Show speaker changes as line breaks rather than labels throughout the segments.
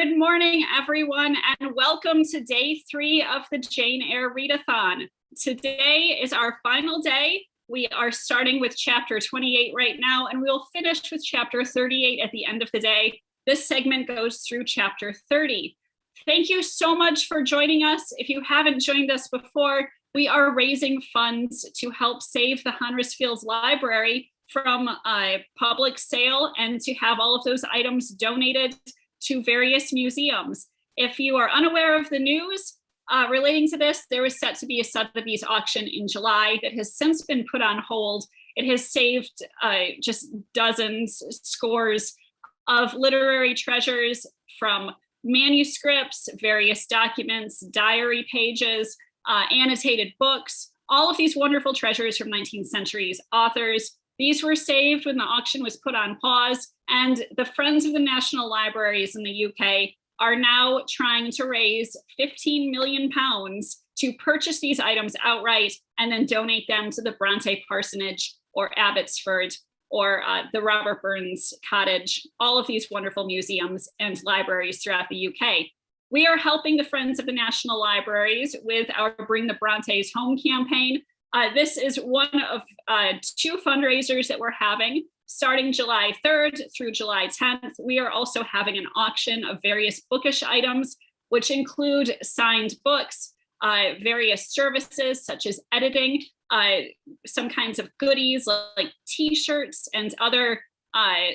Good morning, everyone, and welcome to day 3 of the Jane Eyre Readathon. Today is our final day. We are starting with chapter 28 right now, and we'll finish with chapter 38 at the end of the day. This segment goes through chapter 30. Thank you so much for joining us. If you haven't joined us before, we are raising funds to help save the Honresfields Library from a public sale and to have all of those items donated to various museums. If you are unaware of the news relating to this, there was set to be a Sotheby's auction in July that has since been put on hold. It has saved just dozens, scores of literary treasures from manuscripts, various documents, diary pages, annotated books, all of these wonderful treasures from 19th century authors. These were saved when the auction was put on pause, and the Friends of the National Libraries in the UK are now trying to raise £15 million to purchase these items outright and then donate them to the Bronte Parsonage or Abbotsford or the Robert Burns Cottage, all of these wonderful museums and libraries throughout the UK. We are helping the Friends of the National Libraries with our Bring the Brontes Home campaign. This is one of 2 fundraisers that we're having starting July 3rd through July 10th. We are also having an auction of various bookish items, which include signed books, various services such as editing, some kinds of goodies like t-shirts and other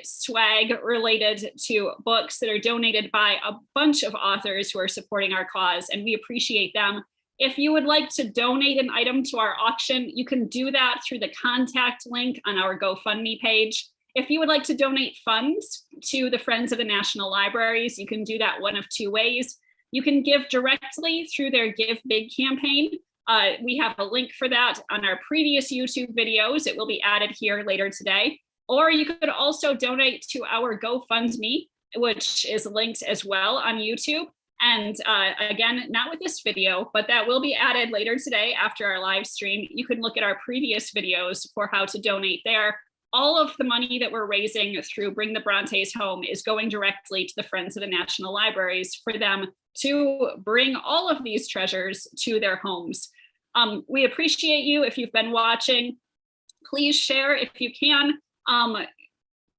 swag related to books that are donated by a bunch of authors who are supporting our cause, and we appreciate them. If you would like to donate an item to our auction, you can do that through the contact link on our GoFundMe page. If you would like to donate funds to the Friends of the National Libraries, you can do that one of 2 ways. You can give directly through their Give Big campaign. We have a link for that on our previous YouTube videos. It will be added here later today. Or you could also donate to our GoFundMe, which is linked as well on YouTube. And again, not with this video, but that will be added later today after our live stream. You can look at our previous videos for how to donate there. All of the money that we're raising through Bring the Brontes Home is going directly to the Friends of the National Libraries for them to bring all of these treasures to their homes. We appreciate you. If you've been watching, please share if you can.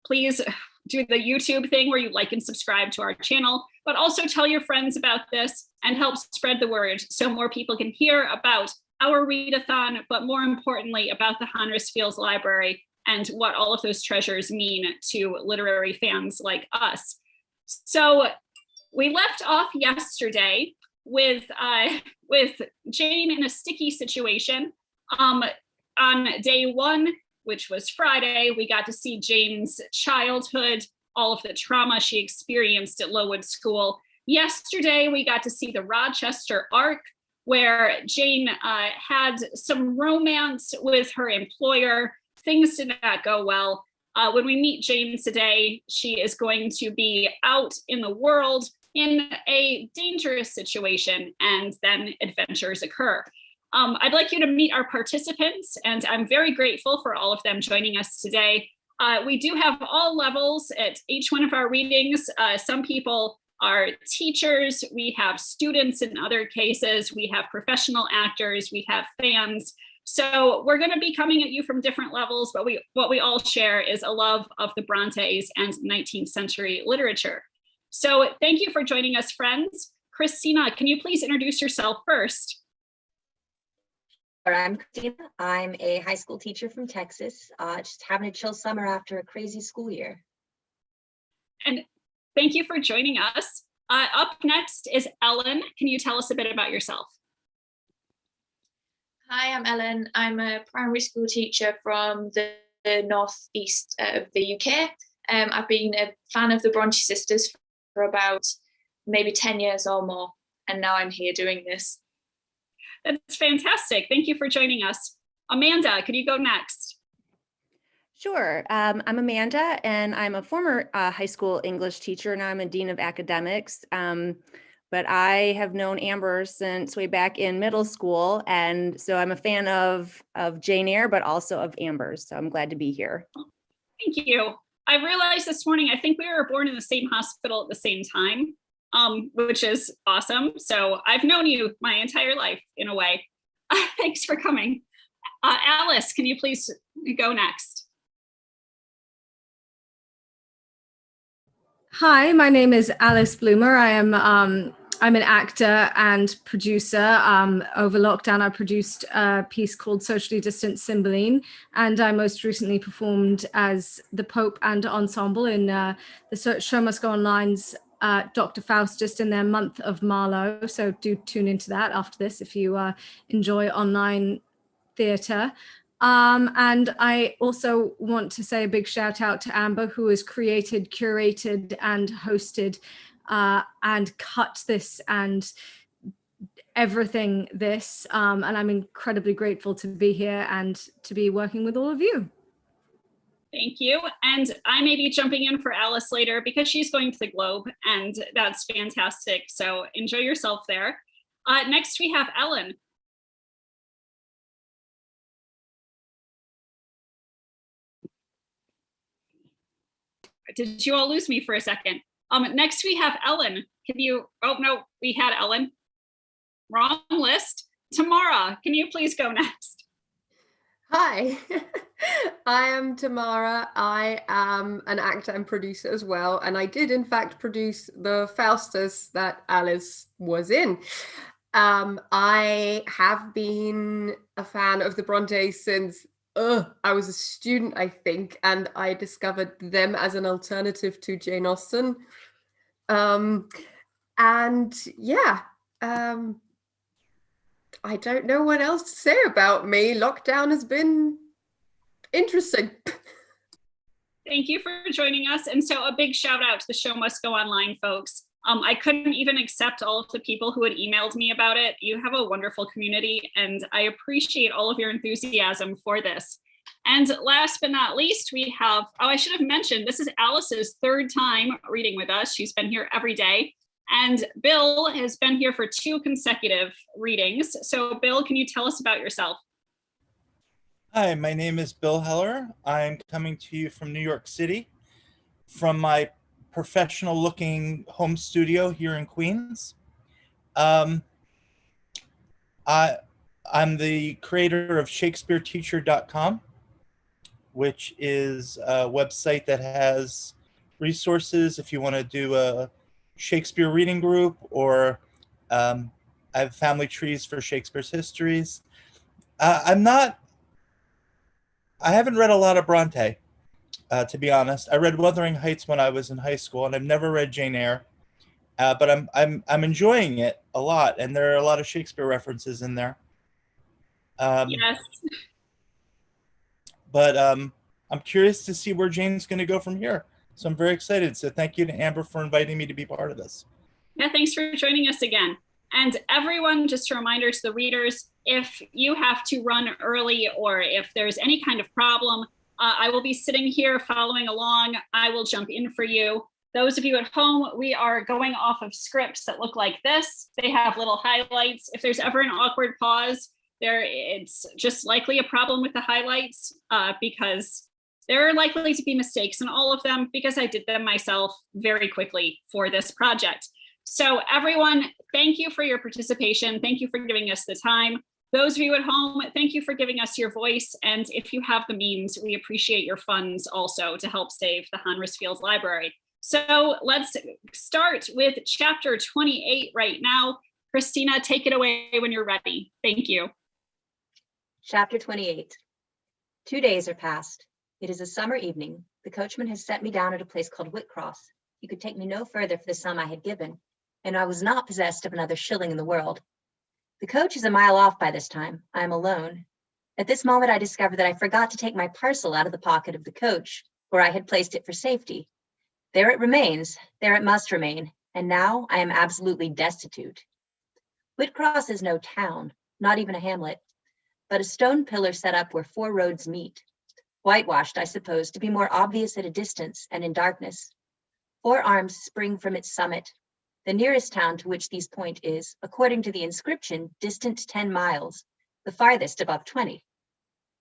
Please do the YouTube thing where you like and subscribe to our channel, but also tell your friends about this and help spread the word so more people can hear about our readathon, but more importantly about the Honresfields Library and what all of those treasures mean to literary fans like us. So we left off yesterday with Jane in a sticky situation. On day 1, which was Friday, we got to see Jane's childhood, all of the trauma she experienced at Lowood School. Yesterday, we got to see the Rochester arc, where Jane had some romance with her employer. Things did not go well. When we meet Jane today, she is going to be out in the world in a dangerous situation, and then adventures occur. I'd like you to meet our participants, and I'm very grateful for all of them joining us today. We do have all levels at each one of our readings. Some people are teachers, we have students in other cases, we have professional actors, we have fans. So we're going to be coming at you from different levels, but what we all share is a love of the Brontes and 19th century literature. So thank you for joining us, friends. Christina, can you please introduce yourself first?
I'm Christina. I'm a high school teacher from Texas, just having a chill summer after a crazy school year.
And thank you for joining us. Up next is Ellen. Can you tell us a bit about yourself?
Hi, I'm Ellen. I'm a primary school teacher from the northeast of the UK. I've been a fan of the Bronte sisters for about maybe 10 years or more, and now I'm here doing this.
That's fantastic. Thank you for joining us. Amanda, could you go next?
Sure. I'm Amanda, and I'm a former high school English teacher. Now I'm a dean of academics. But I have known Amber since way back in middle school, and so I'm a fan of Jane Eyre, but also of Amber's. So I'm glad to be here.
Thank you. I realized this morning, I think we were born in the same hospital at the same time. which is awesome. So I've known you my entire life in a way. Thanks for coming. Alice, can you please go next?
Hi, my name is Alice Bloomer. I'm an actor and producer. Over lockdown, I produced a piece called Socially Distant Cymbeline, and I most recently performed as the Pope and ensemble in the Show Must Go Online's Dr. Faustus in their month of Marlowe. So do tune into that after this if you enjoy online theatre. And I also want to say a big shout out to Amber, who has created, curated, and hosted and cut this and everything this. And I'm incredibly grateful to be here and to be working with all of you.
Thank you. And I may be jumping in for Alice later because she's going to the Globe, and that's fantastic. So enjoy yourself there. Next, we have Ellen. Did you all lose me for a second? Next, we have Ellen. Can you, oh no, we had Ellen. Wrong list. Tamara, can you please go next?
Hi, I am Tamara. I am an actor and producer as well, and I did in fact produce the Faustus that Alice was in. I have been a fan of the Brontes since I was a student, I think, and I discovered them as an alternative to Jane Austen. And yeah, I don't know what else to say about me. Lockdown has been interesting.
Thank you for joining us. And so a big shout out to the Show Must Go Online folks. I couldn't even accept all of the people who had emailed me about it. You have a wonderful community, and I appreciate all of your enthusiasm for this. And last but not least, we have, oh, I should have mentioned, this is Alice's third time reading with us. She's been here every day. And Bill has been here for 2 consecutive readings. So Bill, can you tell us about yourself?
Hi, my name is Bill Heller. I'm coming to you from New York City, from my professional looking home studio here in Queens. I'm the creator of ShakespeareTeacher.com, which is a website that has resources if you want to do a Shakespeare reading group, or I have family trees for Shakespeare's histories. I haven't read a lot of Bronte, to be honest. I read Wuthering Heights when I was in high school, and I've never read Jane Eyre, but I'm enjoying it a lot, and there are a lot of Shakespeare references in there.
Yes.
But I'm curious to see where Jane's going to go from here. So I'm very excited. So thank you to Amber for inviting me to be part of this.
Yeah, thanks for joining us again. And everyone, just a reminder to the readers, if you have to run early or if there's any kind of problem, I will be sitting here following along. I will jump in for you. Those of you at home, we are going off of scripts that look like this. They have little highlights. If there's ever an awkward pause, it's just likely a problem with the highlights because there are likely to be mistakes in all of them because I did them myself very quickly for this project. So everyone, thank you for your participation. Thank you for giving us the time. Those of you at home, thank you for giving us your voice. And if you have the means, we appreciate your funds also to help save the Honrus Fields Library. So let's start with chapter 28 right now. Christina, take it away when you're ready. Thank you.
Chapter 28. 2 days are past. It is a summer evening. The coachman has set me down at a place called Whitcross. He could take me no further for the sum I had given, and I was not possessed of another shilling in the world. The coach is a mile off by this time. I am alone. At this moment, I discover that I forgot to take my parcel out of the pocket of the coach, where I had placed it for safety. There it remains. There it must remain. And now I am absolutely destitute. Whitcross is no town, not even a hamlet, but a stone pillar set up where 4 roads meet. Whitewashed, I suppose, to be more obvious at a distance and in darkness. 4 arms spring from its summit. The nearest town to which these point is, according to the inscription, distant 10 miles, the farthest above 20.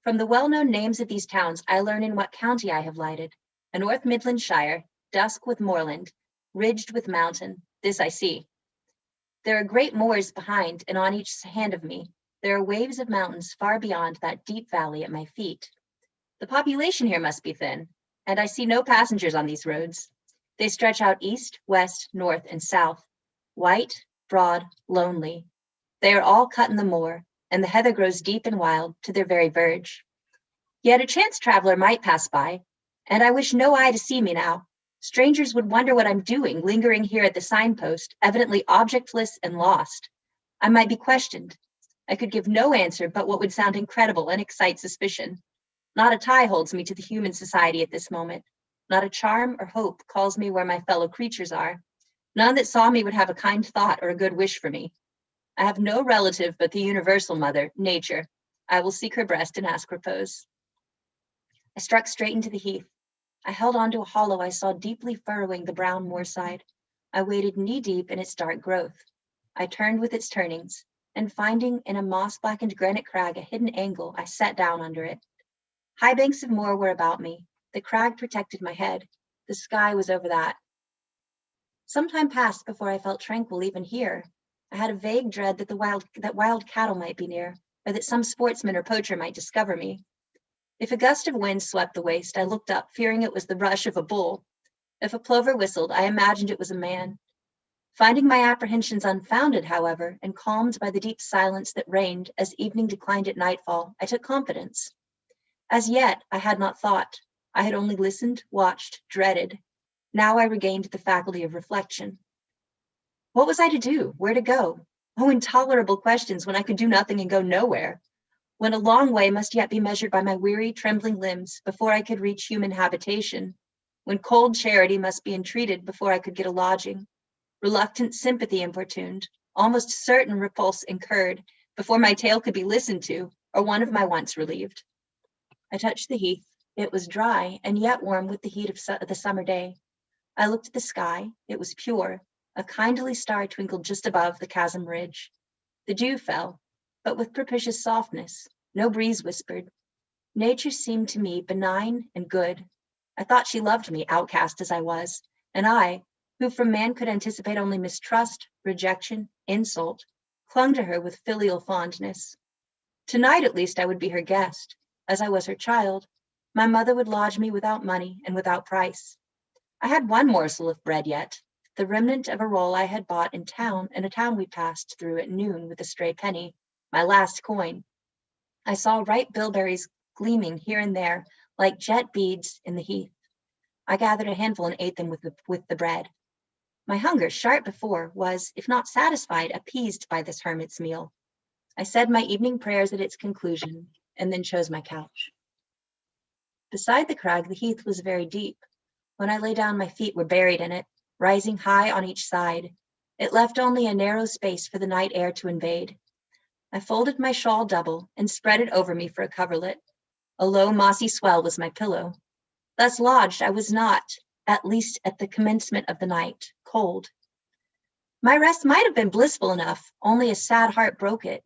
From the well-known names of these towns, I learn in what county I have lighted, a North Midland shire, dusk with moorland, ridged with mountain, This I see. There are great moors behind and on each hand of me. There are waves of mountains far beyond that deep valley at my feet. The population here must be thin, and I see no passengers on these roads. They stretch out east, west, north, and south, white, broad, lonely. They are all cut in the moor, and the heather grows deep and wild to their very verge. Yet a chance traveler might pass by, and I wish no eye to see me now. Strangers would wonder what I'm doing, lingering here at the signpost, evidently objectless and lost. I might be questioned. I could give no answer but what would sound incredible and excite suspicion. Not a tie holds me to the human society at this moment. Not a charm or hope calls me where my fellow creatures are. None that saw me would have a kind thought or a good wish for me. I have no relative but the universal mother, nature. I will seek her breast and ask repose. I struck straight into the heath. I held on to a hollow I saw deeply furrowing the brown moorside. I waded knee-deep in its dark growth. I turned with its turnings, and finding in a moss-blackened granite crag a hidden angle, I sat down under it. High banks of moor were about me. The crag protected my head. The sky was over that. Some time passed before I felt tranquil even here. I had a vague dread that wild cattle might be near, or that some sportsman or poacher might discover me. If a gust of wind swept the waste, I looked up, fearing it was the rush of a bull. If a plover whistled, I imagined it was a man. Finding my apprehensions unfounded, however, and calmed by the deep silence that reigned as evening declined at nightfall, I took confidence. As yet, I had not thought. I had only listened, watched, dreaded. Now I regained the faculty of reflection. What was I to do? Where to go? Oh, intolerable questions when I could do nothing and go nowhere. When a long way must yet be measured by my weary, trembling limbs before I could reach human habitation. When cold charity must be entreated before I could get a lodging. Reluctant sympathy importuned, almost certain repulse incurred before my tale could be listened to or one of my wants relieved. I touched the heath. It was dry and yet warm with the heat of the summer day. I looked at the sky. It was pure. A kindly star twinkled just above the chasm ridge. The dew fell, but with propitious softness. No breeze whispered. Nature seemed to me benign and good. I thought she loved me, outcast as I was, and I, who from man could anticipate only mistrust, rejection, insult, clung to her with filial fondness. Tonight, at least, I would be her guest. As I was her child, my mother would lodge me without money and without price. I had one morsel of bread yet, the remnant of a roll I had bought in a town we passed through at noon with a stray penny, my last coin. I saw ripe bilberries gleaming here and there like jet beads in the heath. I gathered a handful and ate them with the bread. My hunger, sharp before, was, if not satisfied, appeased by this hermit's meal. I said my evening prayers at its conclusion, and then chose my couch. Beside the crag, the heath was very deep. When I lay down, my feet were buried in it, rising high on each side. It left only a narrow space for the night air to invade. I folded my shawl double and spread it over me for a coverlet. A low, mossy swell was my pillow. Thus lodged, I was not, at least at the commencement of the night, cold. My rest might have been blissful enough, only a sad heart broke it.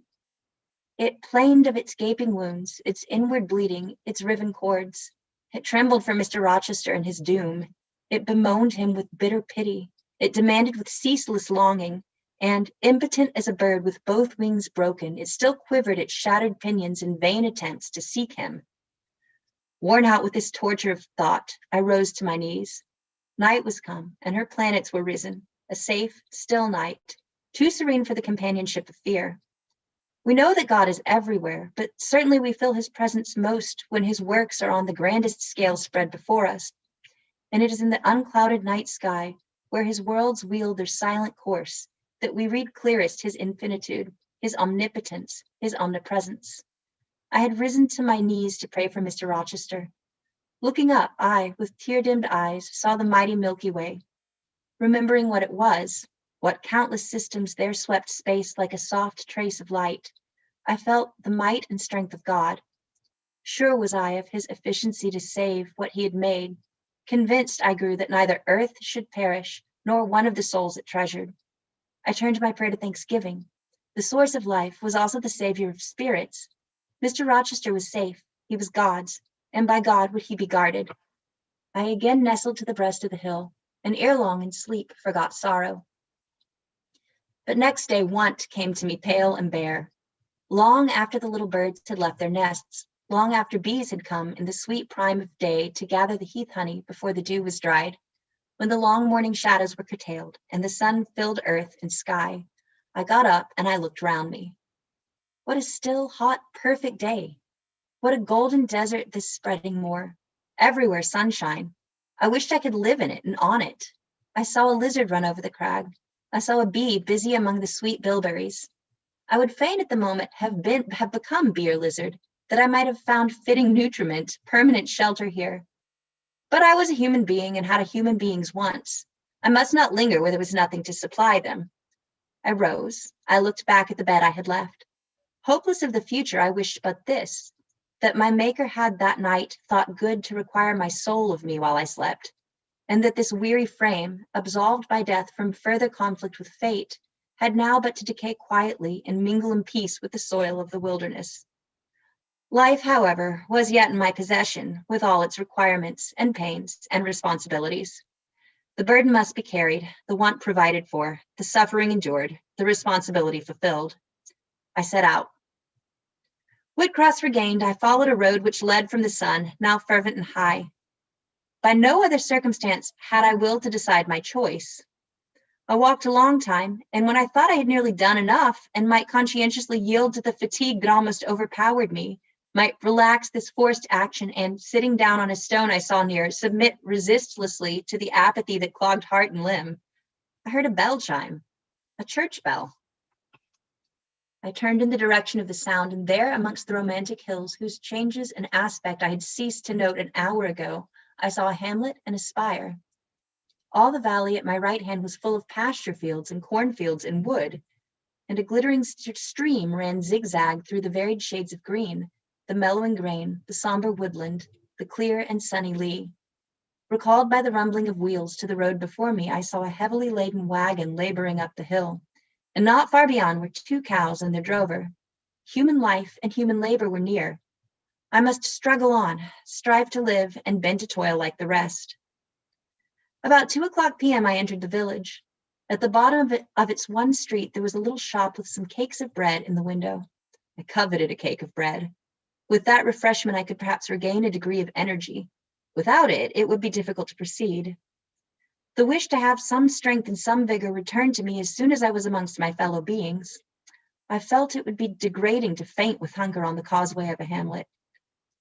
It plained of its gaping wounds, its inward bleeding, its riven cords. It trembled for Mr. Rochester and his doom. It bemoaned him with bitter pity. It demanded with ceaseless longing, and, impotent as a bird with both wings broken, it still quivered its shattered pinions in vain attempts to seek him. Worn out with this torture of thought, I rose to my knees. Night was come, and her planets were risen, a safe, still night, too serene for the companionship of fear. We know that God is everywhere, but certainly we feel his presence most when his works are on the grandest scale spread before us. And it is in the unclouded night sky, where his worlds wheel their silent course, that we read clearest his infinitude, his omnipotence, his omnipresence. I had risen to my knees to pray for Mr. Rochester. Looking up, I, with tear-dimmed eyes, saw the mighty Milky Way. Remembering what it was, what countless systems there swept space like a soft trace of light, I felt the might and strength of God. Sure was I of his efficiency to save what he had made. Convinced I grew that neither earth should perish, nor one of the souls it treasured. I turned my prayer to thanksgiving. The source of life was also the savior of spirits. Mr. Rochester was safe, he was God's, and by God would he be guarded. I again nestled to the breast of the hill, and ere long in sleep forgot sorrow. But next day Want came to me pale and bare. Long after the little birds had left their nests, long after bees had come in the sweet prime of day to gather the heath honey before the dew was dried, when the long morning shadows were curtailed and the sun filled earth and sky, I got up and I looked round me. What a still, hot, perfect day. What a golden desert this spreading moor. Everywhere sunshine. I wished I could live in it and on it. I saw a lizard run over the crag. I saw a bee busy among the sweet bilberries. I would fain at the moment have become bee or lizard, that I might have found fitting nutriment, permanent shelter here. But I was a human being and had a human being's wants. I must not linger where there was nothing to supply them. I rose. I looked back at the bed I had left. Hopeless of the future, I wished but this, that my Maker had that night thought good to require my soul of me while I slept, and that this weary frame, absolved by death from further conflict with fate, had now but to decay quietly and mingle in peace with the soil of the wilderness. Life, however, was yet in my possession, with all its requirements and pains and responsibilities. The burden must be carried, the want provided for, the suffering endured, the responsibility fulfilled. I set out. Whitcross regained, I followed a road which led from the sun, now fervent and high. By no other circumstance had I will to decide my choice. I walked a long time, and when I thought I had nearly done enough and might conscientiously yield to the fatigue that almost overpowered me, might relax this forced action and, sitting down on a stone I saw near, submit resistlessly to the apathy that clogged heart and limb, I heard a bell chime, a church bell. I turned in the direction of the sound, and there amongst the romantic hills, whose changes and aspect I had ceased to note an hour ago, I saw a hamlet and a spire. All the valley at my right hand was full of pasture fields and cornfields and wood, and a glittering stream ran zigzag through the varied shades of green, the mellowing grain, the somber woodland, the clear and sunny lea. Recalled by the rumbling of wheels to the road before me, I saw a heavily laden wagon laboring up the hill, and not far beyond were 2 cows and their drover. Human life and human labor were near. I must struggle on, strive to live, and bend to toil like the rest. About 2:00 p.m. I entered the village. At the bottom of its one street, there was a little shop with some cakes of bread in the window. I coveted a cake of bread. With that refreshment, I could perhaps regain a degree of energy. Without it, it would be difficult to proceed. The wish to have some strength and some vigor returned to me as soon as I was amongst my fellow beings. I felt it would be degrading to faint with hunger on the causeway of a hamlet.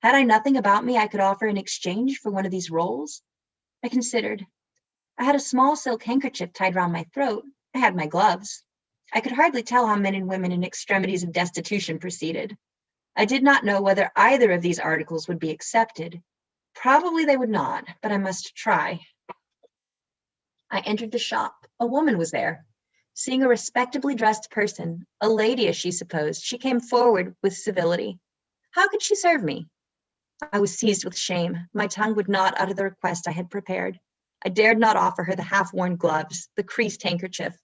Had I nothing about me I could offer in exchange for one of these rolls? I considered. I had a small silk handkerchief tied round my throat. I had my gloves. I could hardly tell how men and women in extremities of destitution proceeded. I did not know whether either of these articles would be accepted. Probably they would not, but I must try. I entered the shop. A woman was there. Seeing a respectably dressed person, a lady as she supposed, she came forward with civility. How could she serve me? I was seized with shame. My tongue would not utter the request I had prepared. I dared not offer her the half-worn gloves, the creased handkerchief.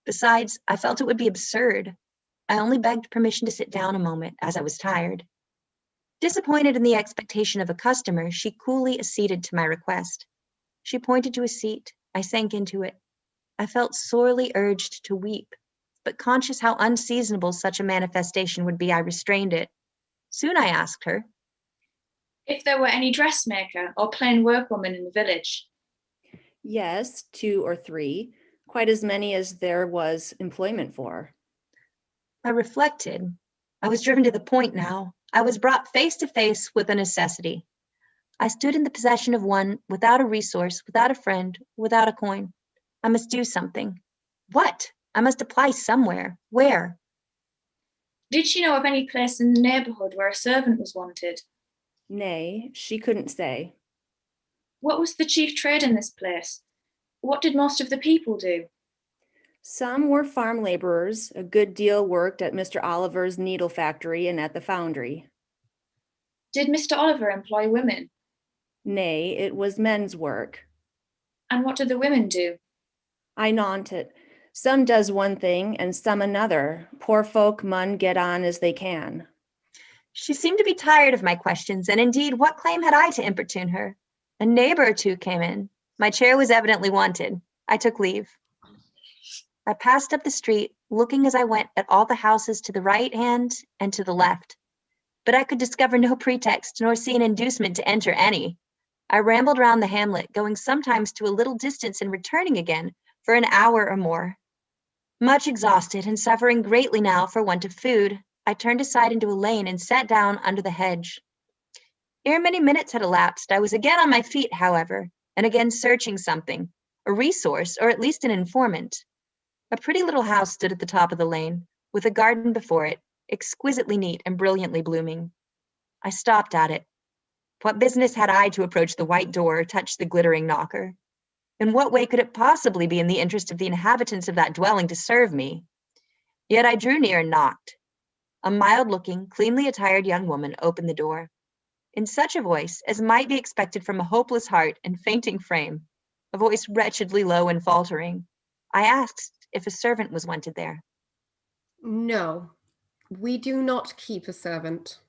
Besides, I felt it would be absurd. I only begged permission to sit down a moment, as I was tired. Disappointed in the expectation of a customer, she coolly acceded to my request. She pointed to a seat. I sank into it. I felt sorely urged to weep, but conscious how unseasonable such a manifestation would be, I restrained it. Soon I asked her
if there were any dressmaker or plain workwoman in the village.
Yes, 2 or 3, quite as many as there was employment for.
I reflected. I was driven to the point now. I was brought face to face with a necessity. I stood in the possession of one without a resource, without a friend, without a coin. I must do something. What? I must apply somewhere. Where?
Did she know of any place in the neighbourhood where a servant was wanted?
Nay, she couldn't say.
What was the chief trade in this place? What did most of the people do?
Some were farm laborers. A good deal worked at Mr. Oliver's needle factory and at the foundry.
Did Mr. Oliver employ women?
Nay, it was men's work.
And what did the women do?
I knownt it. Some does one thing and some another. Poor folk mun get on as they can.
She seemed to be tired of my questions, and indeed, what claim had I to importune her? A neighbor or two came in. My chair was evidently wanted. I took leave. I passed up the street, looking as I went at all the houses to the right hand and to the left, but I could discover no pretext nor see an inducement to enter any. I rambled round the hamlet, going sometimes to a little distance and returning again for an hour or more. Much exhausted and suffering greatly now for want of food, I turned aside into a lane and sat down under the hedge. Ere many minutes had elapsed, I was again on my feet, however, and again searching something, a resource, or at least an informant. A pretty little house stood at the top of the lane, with a garden before it, exquisitely neat and brilliantly blooming. I stopped at it. What business had I to approach the white door or touch the glittering knocker? In what way could it possibly be in the interest of the inhabitants of that dwelling to serve me? Yet I drew near and knocked. A mild-looking, cleanly attired young woman opened the door. In such a voice as might be expected from a hopeless heart and fainting frame, a voice wretchedly low and faltering, I asked if a servant was wanted there.
No, we do not keep a servant.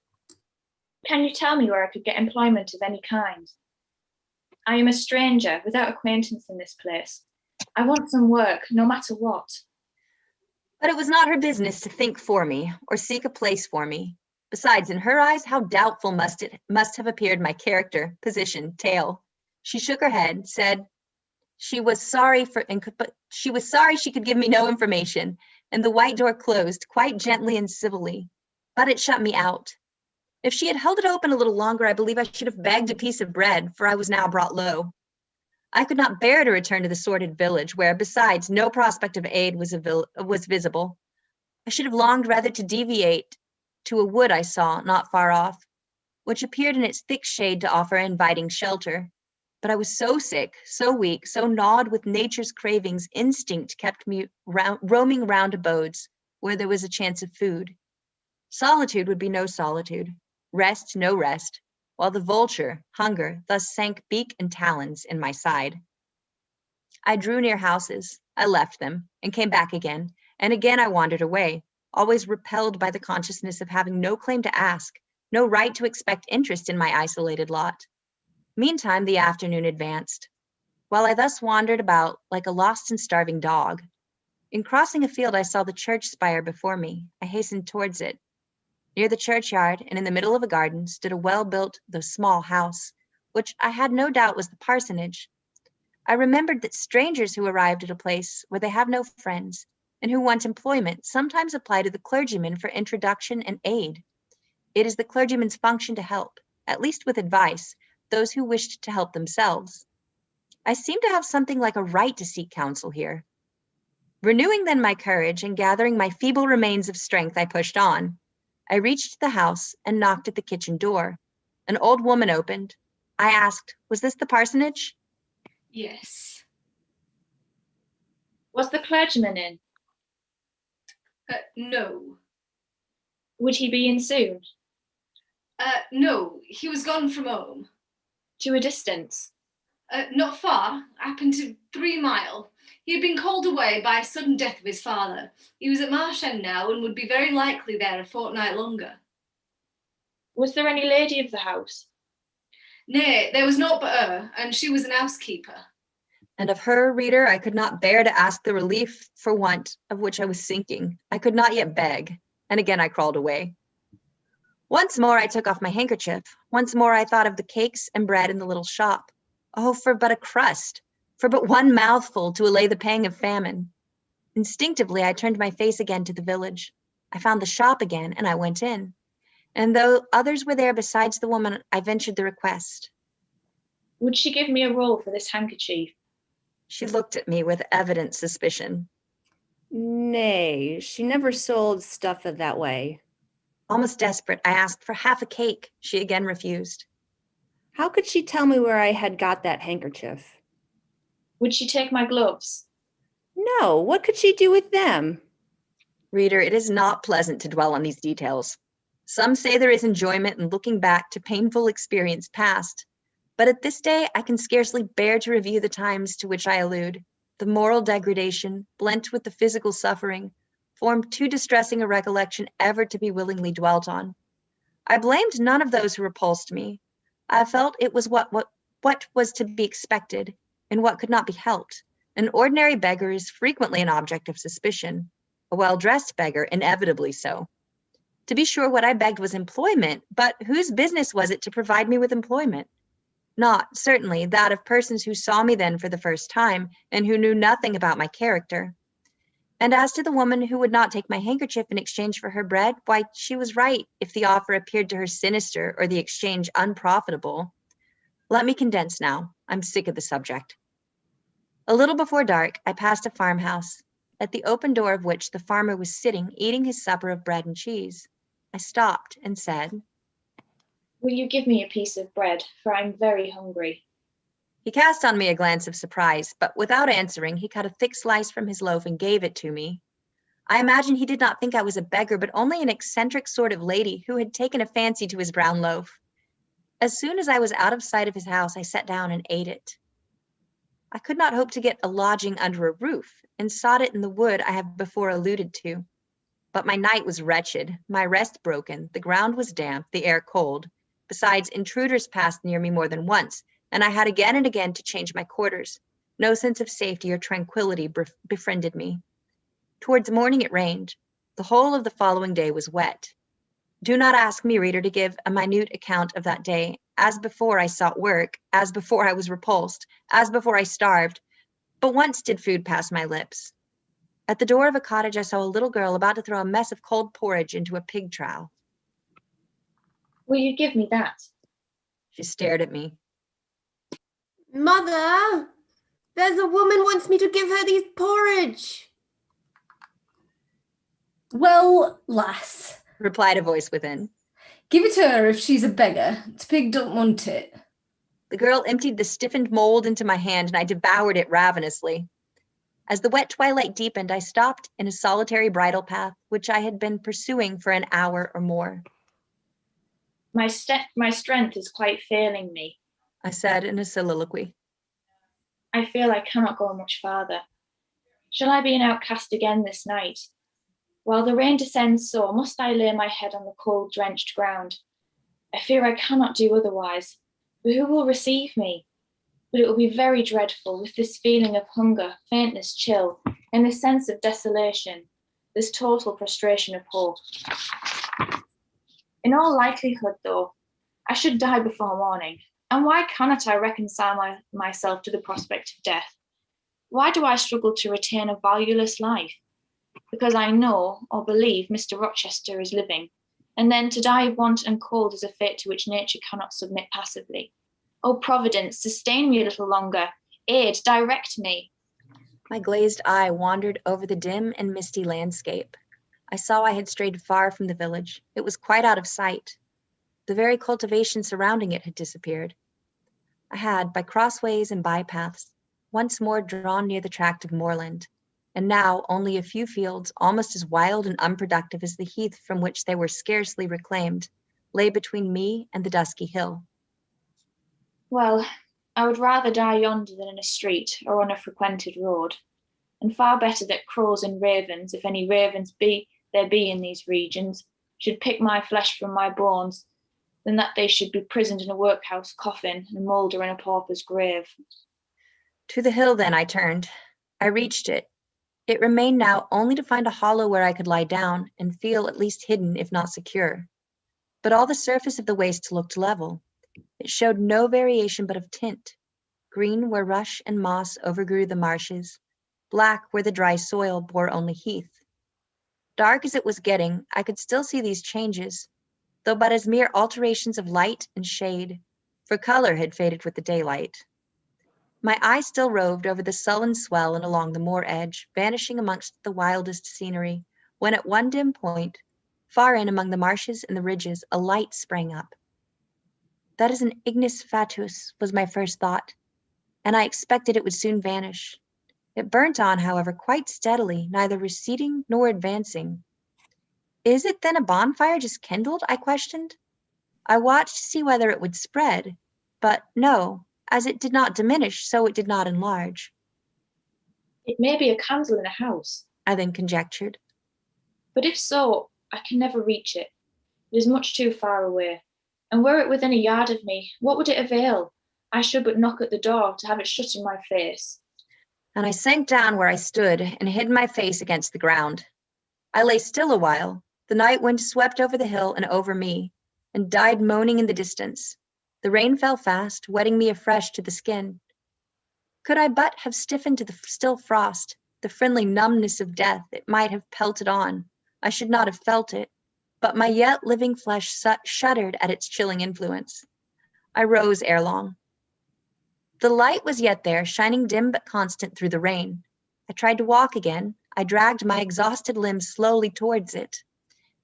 Can you tell me where I could get employment of any kind? I am a stranger without acquaintance in this place. I want some work, no matter what.
But it was not her business to think for me or seek a place for me. Besides, in her eyes, how doubtful must have appeared my character, position, tale. She shook her head, said she was sorry she could give me no information, and the white door closed quite gently and civilly. But it shut me out. If she had held it open a little longer, I believe I should have begged a piece of bread, for I was now brought low. I could not bear to return to the sordid village, where, besides, no prospect of aid was visible. I should have longed rather to deviate to a wood I saw not far off, which appeared in its thick shade to offer inviting shelter. But I was so sick, so weak, so gnawed with nature's cravings, instinct kept me roaming round abodes where there was a chance of food. Solitude would be no solitude, rest no rest, while the vulture, hunger, thus sank beak and talons in my side. I drew near houses, I left them, and came back again, and again I wandered away, always repelled by the consciousness of having no claim to ask, no right to expect interest in my isolated lot. Meantime, the afternoon advanced. While I thus wandered about like a lost and starving dog, in crossing a field I saw the church spire before me. I hastened towards it. Near the churchyard and in the middle of a garden stood a well-built, though small house, which I had no doubt was the parsonage. I remembered that strangers who arrived at a place where they have no friends and who want employment sometimes apply to the clergyman for introduction and aid. It is the clergyman's function to help, at least with advice, those who wished to help themselves. I seemed to have something like a right to seek counsel here. Renewing then my courage and gathering my feeble remains of strength, I pushed on. I reached the house and knocked at the kitchen door. An old woman opened. I asked, was this the parsonage?
Yes.
Was the clergyman in?
No.
Would he be in soon?
No, he was gone from home.
To a distance?
Not far, happened to 3 mile. He had been called away by a sudden death of his father. He was at Marsh End now and would be very likely there a fortnight longer.
Was there any lady of the house?
Nay, there was naught but her, and she was an housekeeper.
And of her, reader, I could not bear to ask the relief for want of which I was sinking. I could not yet beg, and again I crawled away. Once more I took off my handkerchief. Once more I thought of the cakes and bread in the little shop. Oh, for but a crust, for but one mouthful to allay the pang of famine. Instinctively, I turned my face again to the village. I found the shop again, and I went in. And though others were there besides the woman, I ventured the request.
Would she give me a roll for this handkerchief?
She looked at me with evident suspicion.
Nay, she never sold stuff of that way.
Almost desperate, I asked for half a cake. She again refused.
How could she tell me where I had got that handkerchief?
Would she take my gloves?
No, what could she do with them?
Reader, it is not pleasant to dwell on these details. Some say there is enjoyment in looking back to painful experience past, but at this day I can scarcely bear to review the times to which I allude. The moral degradation, blent with the physical suffering, formed too distressing a recollection ever to be willingly dwelt on. I blamed none of those who repulsed me. I felt it was what was to be expected, and what could not be helped, An ordinary beggar is frequently an object of suspicion, a well-dressed beggar inevitably so. To be sure, what I begged was employment, but whose business was it to provide me with employment? Not, certainly, that of persons who saw me then for the first time and who knew nothing about my character. And as to the woman who would not take my handkerchief in exchange for her bread, why, she was right if the offer appeared to her sinister or the exchange unprofitable. Let me condense now. I'm sick of the subject. A little before dark, I passed a farmhouse, at the open door of which the farmer was sitting eating his supper of bread and cheese. I stopped and said,
"Will you give me a piece of bread, for I'm very hungry?"
He cast on me a glance of surprise, but without answering, he cut a thick slice from his loaf and gave it to me. I imagine he did not think I was a beggar, but only an eccentric sort of lady who had taken a fancy to his brown loaf. As soon as I was out of sight of his house, I sat down and ate it. I could not hope to get a lodging under a roof, and sought it in the wood I have before alluded to. But my night was wretched, my rest broken, the ground was damp, the air cold. Besides, intruders passed near me more than once, and I had again and again to change my quarters. No sense of safety or tranquility befriended me. Towards morning it rained. The whole of the following day was wet. Do not ask me, reader, to give a minute account of that day. As before I sought work, as before I was repulsed, as before I starved. But once did food pass my lips. At the door of a cottage I saw a little girl about to throw a mess of cold porridge into a pig trough.
"Will you give me that?"
She stared at me.
Mother, there's a woman wants me to give her these porridge.
Well, lass,
Replied a voice within.
give it to her if she's a beggar. The pig don't want it.
The girl emptied the stiffened mold into my hand, and I devoured it ravenously. As the wet twilight deepened, I stopped in a solitary bridle path, which I had been pursuing for an hour or more.
My strength is quite failing me.
I said in a soliloquy.
I feel I cannot go much farther. Shall I be an outcast again this night? While the rain descends so, must I lay my head on the cold, drenched ground? I fear I cannot do otherwise. But who will receive me? But it will be very dreadful with this feeling of hunger, faintness, chill, and this sense of desolation, this total prostration of hope. In all likelihood, though, I should die before morning. And why cannot I reconcile myself to the prospect of death? Why do I struggle to retain a valueless life? Because I know or believe Mr. Rochester is living, and then to die of want and cold is a fate to which nature cannot submit passively. O Providence, sustain me a little longer. Aid, direct me.
My glazed eye wandered over the dim and misty landscape. I saw I had strayed far from the village. It was quite out of sight. The very cultivation surrounding it had disappeared. I had, by crossways and bypaths, once more drawn near the tract of moorland, and now only a few fields, almost as wild and unproductive as the heath from which they were scarcely reclaimed, lay between me and the dusky hill.
Well, I would rather die yonder than in a street or on a frequented road, and far better that crows and ravens, if any ravens there be in these regions, should pick my flesh from my bones, than that they should be prisoned in a workhouse coffin and moulder in a pauper's grave.
To the hill then I turned. I reached it. It remained now only to find a hollow where I could lie down and feel at least hidden, if not secure. But all the surface of the waste looked level. It showed no variation but of tint, green where rush and moss overgrew the marshes, black where the dry soil bore only heath. Dark as it was getting, I could still see these changes, though but as mere alterations of light and shade, for color had faded with the daylight. My eye still roved over the sullen swell and along the moor edge, vanishing amongst the wildest scenery, when at one dim point, far in among the marshes and the ridges, a light sprang up. That is an ignis fatuus, was my first thought, and I expected it would soon vanish. It burnt on, however, quite steadily, neither receding nor advancing. Is it then a bonfire just kindled? I questioned. I watched to see whether it would spread, but no, as it did not diminish, so it did not enlarge.
It may be a candle in a house,
I then conjectured.
but if so, I can never reach it. It is much too far away. And were it within a yard of me, what would it avail? I should but knock at the door to have it shut in my face.
and I sank down where I stood and hid my face against the ground. I lay still a while. The night wind swept over the hill and over me, and died moaning in the distance. The rain fell fast, wetting me afresh to the skin. Could I but have stiffened to the still frost, the friendly numbness of death, it might have pelted on. I should not have felt it, but my yet living flesh shuddered at its chilling influence. I rose ere long. The light was yet there, shining dim but constant through the rain. I tried to walk again. I dragged my exhausted limbs slowly towards it.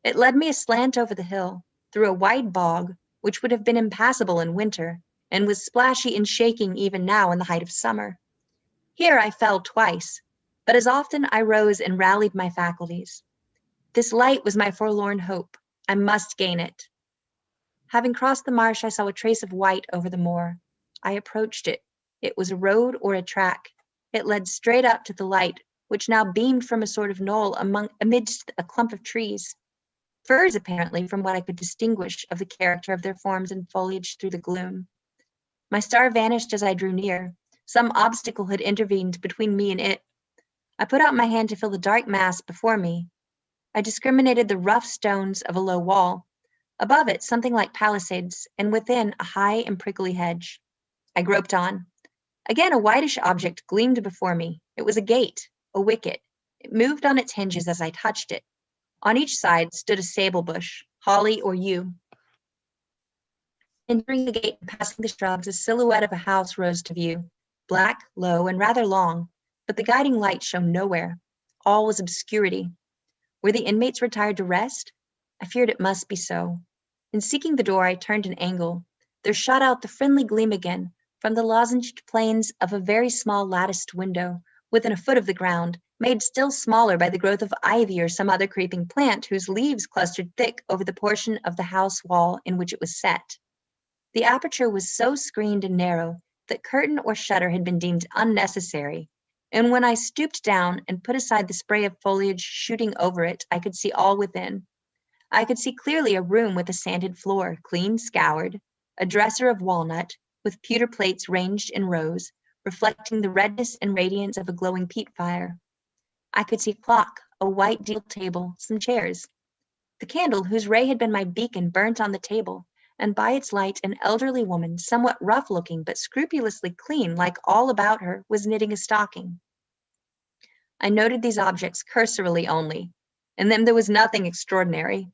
It led me aslant over the hill, through a wide bog, which would have been impassable in winter, and was splashy and shaking even now in the height of summer. Here I fell twice, but as often I rose and rallied my faculties. This light was my forlorn hope. I must gain it. Having crossed the marsh, I saw a trace of white over the moor. I approached it. It was a road or a track. It led straight up to the light, which now beamed from a sort of knoll amidst a clump of trees. Firs, apparently, from what I could distinguish of the character of their forms and foliage through the gloom. My star vanished as I drew near. Some obstacle had intervened between me and it. I put out my hand to feel the dark mass before me. I discriminated the rough stones of a low wall. Above it, something like palisades, and within, a high and prickly hedge. I groped on. Again, a whitish object gleamed before me. It was a gate, a wicket. It moved on its hinges as I touched it. On each side stood a sable bush, holly or yew. Entering the gate and passing the shrubs, a silhouette of a house rose to view, black, low, and rather long, but the guiding light shone nowhere. All was obscurity. Were the inmates retired to rest? I feared it must be so. In seeking the door, I turned an angle. There shot out the friendly gleam again from the lozenged planes of a very small latticed window, within a foot of the ground, made still smaller by the growth of ivy or some other creeping plant whose leaves clustered thick over the portion of the house wall in which it was set. The aperture was so screened and narrow that curtain or shutter had been deemed unnecessary, and when I stooped down and put aside the spray of foliage shooting over it, I could see all within. I could see clearly a room with a sanded floor, clean scoured, a dresser of walnut, with pewter plates ranged in rows, reflecting the redness and radiance of a glowing peat fire. I could see a clock, a white deal table, some chairs. The candle, whose ray had been my beacon, burnt on the table, and by its light an elderly woman, somewhat rough-looking but scrupulously clean, like all about her, was knitting a stocking. I noted these objects cursorily only. In them there was nothing extraordinary.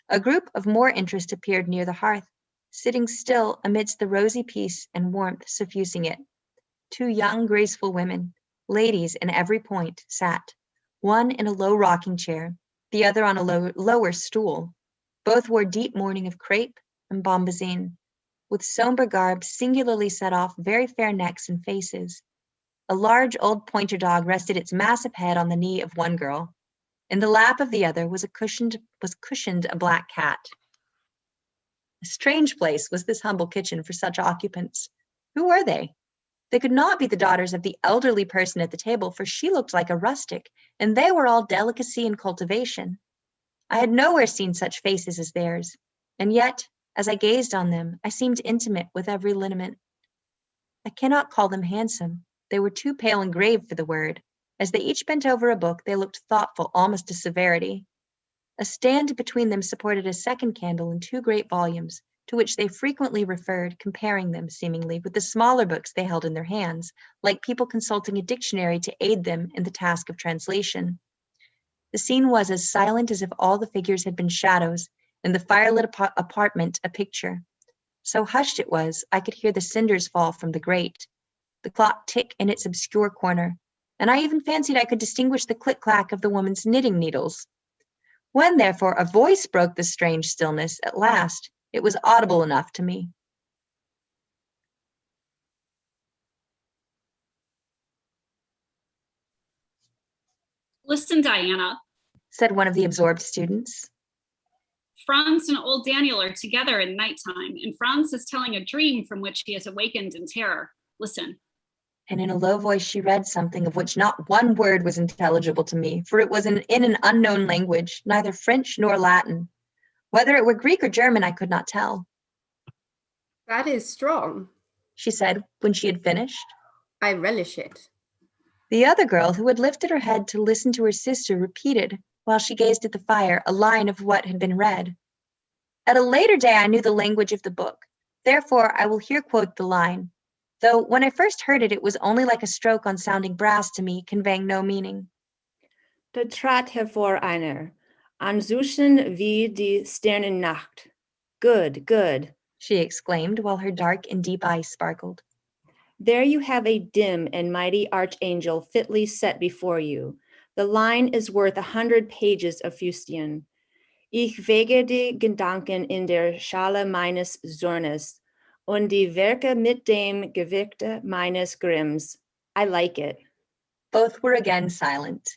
A group of more interest appeared near the hearth, sitting still amidst the rosy peace and warmth suffusing it. Two young, graceful women, ladies in every point, sat, one in a low rocking chair, the other on a lower stool. Both wore deep mourning of crepe and bombazine, with somber garb singularly set off very fair necks and faces. A large old pointer dog rested its massive head on the knee of one girl. In the lap of the other was cushioned a black cat. A strange place was this humble kitchen for such occupants. Who were they? They could not be the daughters of the elderly person at the table, for she looked like a rustic, and they were all delicacy and cultivation. I had nowhere seen such faces as theirs, and yet, as I gazed on them, I seemed intimate with every lineament. I cannot call them handsome. They were too pale and grave for the word. As they each bent over a book, they looked thoughtful almost to severity. A stand between them supported a second candle and two great volumes, to which they frequently referred, comparing them, seemingly, with the smaller books they held in their hands, like people consulting a dictionary to aid them in the task of translation. The scene was as silent as if all the figures had been shadows, and the firelit apartment a picture. So hushed it was, I could hear the cinders fall from the grate, the clock tick in its obscure corner, and I even fancied I could distinguish the click-clack of the woman's knitting needles. When, therefore, a voice broke the strange stillness, at last, it was audible enough to me.
Listen, Diana,
said one of the absorbed students.
Franz and old Daniel are together in nighttime, and Franz is telling a dream from which he has awakened in terror. Listen.
And in a low voice she read something of which not one word was intelligible to me, for it was in an unknown language, neither French nor Latin. Whether it were Greek or German, I could not tell.
That is strong,
she said when she had finished.
I relish it.
The other girl, who had lifted her head to listen to her sister, repeated, while she gazed at the fire, a line of what had been read. At a later day I knew the language of the book. Therefore, I will here quote the line, though when I first heard it, it was only like a stroke on sounding brass to me, conveying no meaning.
Da trat hervor einer, ansuchen wie die Sternennacht. Good, good.
She exclaimed, while her dark and deep eyes sparkled.
There you have a dim and mighty archangel fitly set before you. The line is worth 100 pages of fustian. Ich wege die Gedanken in der Schale meines Zornes und die Werke mit dem Gewichte meines Grimms. I like it.
Both were again silent.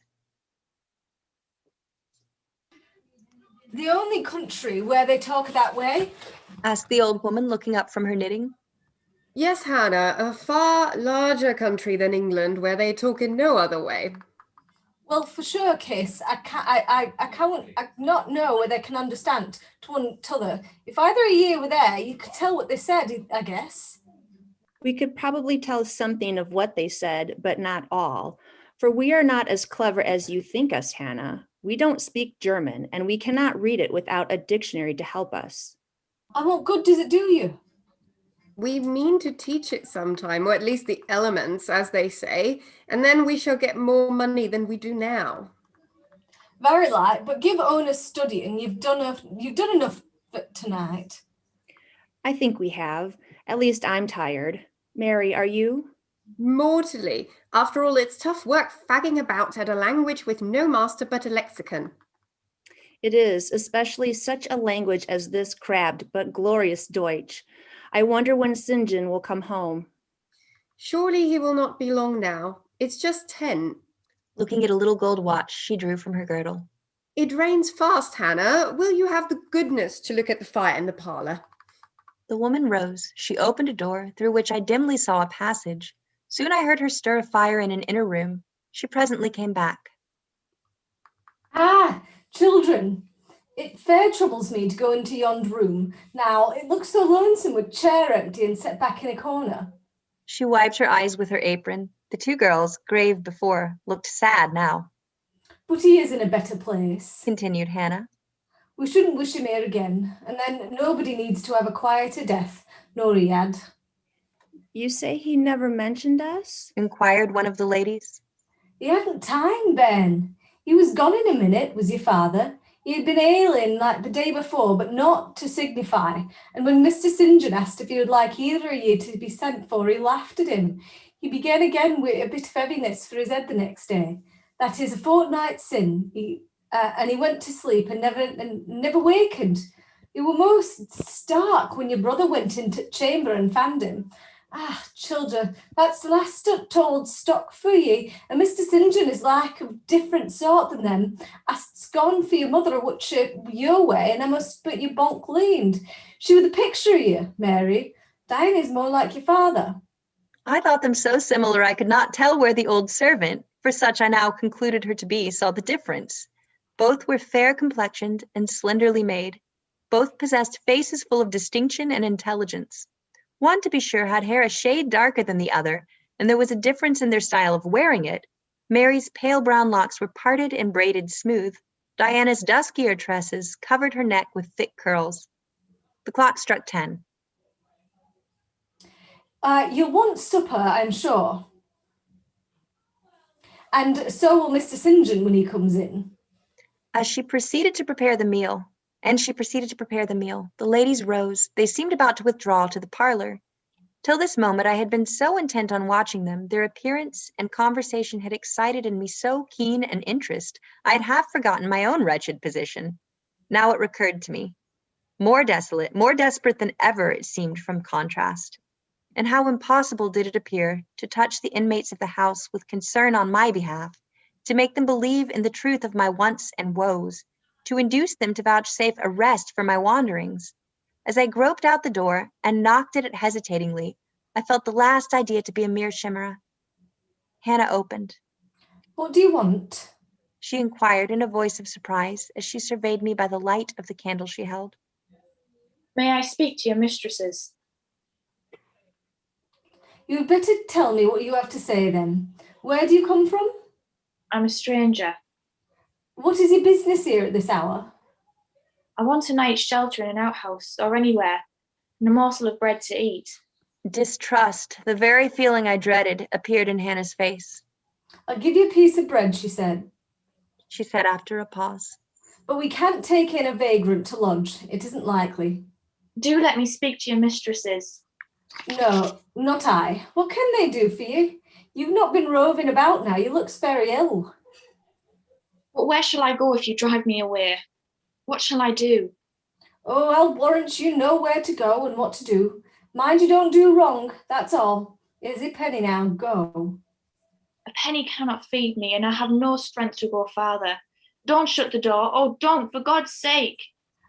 The only country where they talk that way?
Asked the old woman, looking up from her knitting.
Yes, Hannah, a far larger country than England where they talk in no other way.
Well, for sure, Kiss, I can't not know where they can understand to one t'other. If either of you were there, you could tell what they said, I guess.
We could probably tell something of what they said, but not all. For we are not as clever as you think us, Hannah. We don't speak German, and we cannot read it without a dictionary to help us.
And what good does it do you?
We mean to teach it sometime, or at least the elements, as they say, and then we shall get more money than we do now.
Very like, but give Owen a study and you've done enough for tonight.
I think we have. At least I'm tired. Mary, are you?
Mortally. After all, it's tough work fagging about at a language with no master but a lexicon.
It is, especially such a language as this crabbed but glorious Deutsch. I wonder when St. John will come home.
Surely he will not be long now. It's just 10.
Looking at a little gold watch she drew from her girdle.
It rains fast, Hannah. Will you have the goodness to look at the fire in the parlor?
The woman rose. She opened a door, through which I dimly saw a passage. Soon I heard her stir a fire in an inner room. She presently came back.
Ah, children, it fair troubles me to go into yond room. Now, it looks so lonesome with chair empty and set back in a corner.
She wiped her eyes with her apron. The two girls, grave before, looked sad now.
But he is in a better place,
Continued Hannah.
We shouldn't wish him here again, and then nobody needs to have a quieter death, nor he had.
You say he never mentioned us?
Inquired one of the ladies.
He hadn't time, Ben. He was gone in a minute, was your father. He had been ailing like the day before, but not to signify. And when Mr. St. John asked if he would like either of you to be sent for, he laughed at him. He began again with a bit of heaviness for his head the next day. That is a fortnight sin. And he went to sleep and never wakened. He were most stark when your brother went into chamber and found him. Ah, children, that's the last told stock for ye. And Mr. St. John is like a different sort than them. I's gone for your mother, which your way, and I must put you bonk leaned. She was the picture of you, Mary. Diana's more like your father.
I thought them so similar I could not tell where the old servant, for such I now concluded her to be, saw the difference. Both were fair-complexioned and slenderly made. Both possessed faces full of distinction and intelligence. One, to be sure, had hair a shade darker than the other, and there was a difference in their style of wearing it. Mary's pale brown locks were parted and braided smooth. Diana's duskier tresses covered her neck with thick curls. The clock struck 10.
You'll want supper, I'm sure. And so will Mr. St. John when he comes in.
As she proceeded to prepare the meal, the ladies rose. They seemed about to withdraw to the parlor. Till this moment I had been so intent on watching them, their appearance and conversation had excited in me so keen an interest, I had half forgotten my own wretched position. Now it recurred to me. More desolate, more desperate than ever it seemed from contrast. And how impossible did it appear to touch the inmates of the house with concern on my behalf, to make them believe in the truth of my wants and woes, to induce them to vouchsafe a rest for my wanderings. As I groped out the door and knocked at it hesitatingly, I felt the last idea to be a mere chimera. Hannah opened.
What do you want?
She inquired in a voice of surprise as she surveyed me by the light of the candle she held.
May I speak to your mistresses?
You had better tell me what you have to say then. Where do you come from?
I'm a stranger.
What is your business here at this hour?
I want a night's shelter in an outhouse or anywhere, and a morsel of bread to eat.
Distrust, the very feeling I dreaded, appeared in Hannah's face.
I'll give you a piece of bread, she said.
She said after a pause.
But we can't take in a vagrant to lodge. It isn't likely.
Do let me speak to your mistresses.
No, not I. What can they do for you? You've not been roving about now. You look very ill.
But where shall I go if you drive me away? What shall I do?
Oh, I'll warrant you know where to go and what to do. Mind you don't do wrong, that's all. Here's a penny now, go.
A penny cannot feed me, and I have no strength to go farther. Don't shut the door. Oh, don't, for God's sake.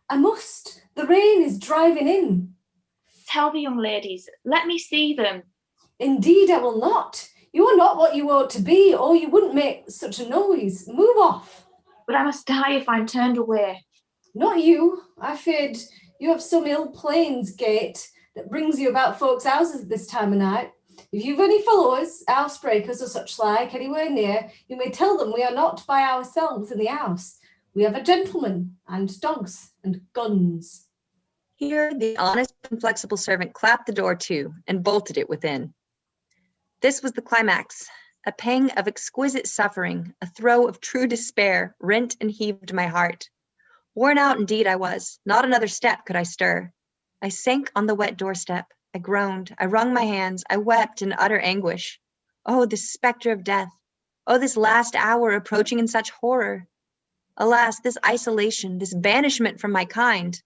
I must. The rain is driving in.
Tell the young ladies, let me see them.
Indeed, I will not. You are not what you ought to be, or you wouldn't make such a noise. Move off.
But I must die if I'm turned away.
Not you. I feared you have some ill plains gait that brings you about folks' houses at this time of night. If you've any followers, housebreakers or such like, anywhere near, you may tell them we are not by ourselves in the house. We have a gentleman and dogs and guns.
Here, the honest and flexible servant clapped the door to and bolted it within. This was the climax. A pang of exquisite suffering, a throe of true despair, rent and heaved my heart. Worn out indeed I was. Not another step could I stir. I sank on the wet doorstep. I groaned. I wrung my hands. I wept in utter anguish. Oh, this specter of death. Oh, this last hour approaching in such horror. Alas, this isolation, this banishment from my kind.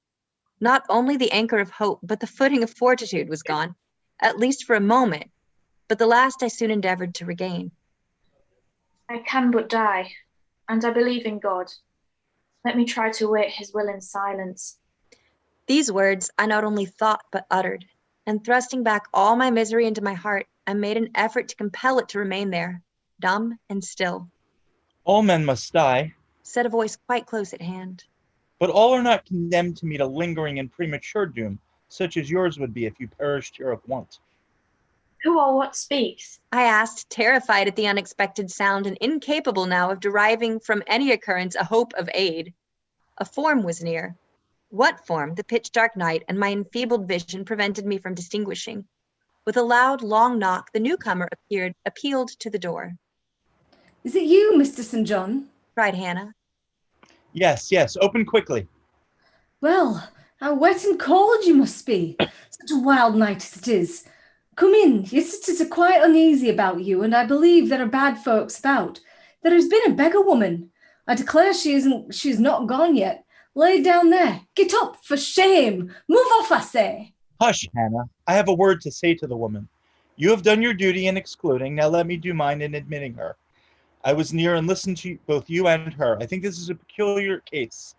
Not only the anchor of hope, but the footing of fortitude was gone, at least for a moment, but the last I soon endeavored to regain.
I can but die, and I believe in God. Let me try to await his will in silence.
These words I not only thought but uttered, and thrusting back all my misery into my heart, I made an effort to compel it to remain there, dumb and still.
All men must die,
Said a voice quite close at hand.
but all are not condemned to meet a lingering and premature doom, such as yours would be if you perished here of want.
Who or what speaks?
I asked, terrified at the unexpected sound and incapable now of deriving from any occurrence a hope of aid. A form was near. What form the pitch-dark night and my enfeebled vision prevented me from distinguishing. With a loud, long knock, the newcomer appealed to the door.
Is it you, Mr. St. John?
Cried Hannah.
Yes, yes, open quickly.
Well, how wet and cold you must be. Such a wild night as it is. Come in. Your sisters are quite uneasy about you, and I believe there are bad folks about. There has been a beggar woman. I declare she is not gone yet. Lay down there. Get up, for shame. Move off, I say.
Hush, Hannah. I have a word to say to the woman. You have done your duty in excluding. Now let me do mine in admitting her. I was near and listened to both you and her. I think this is a peculiar case.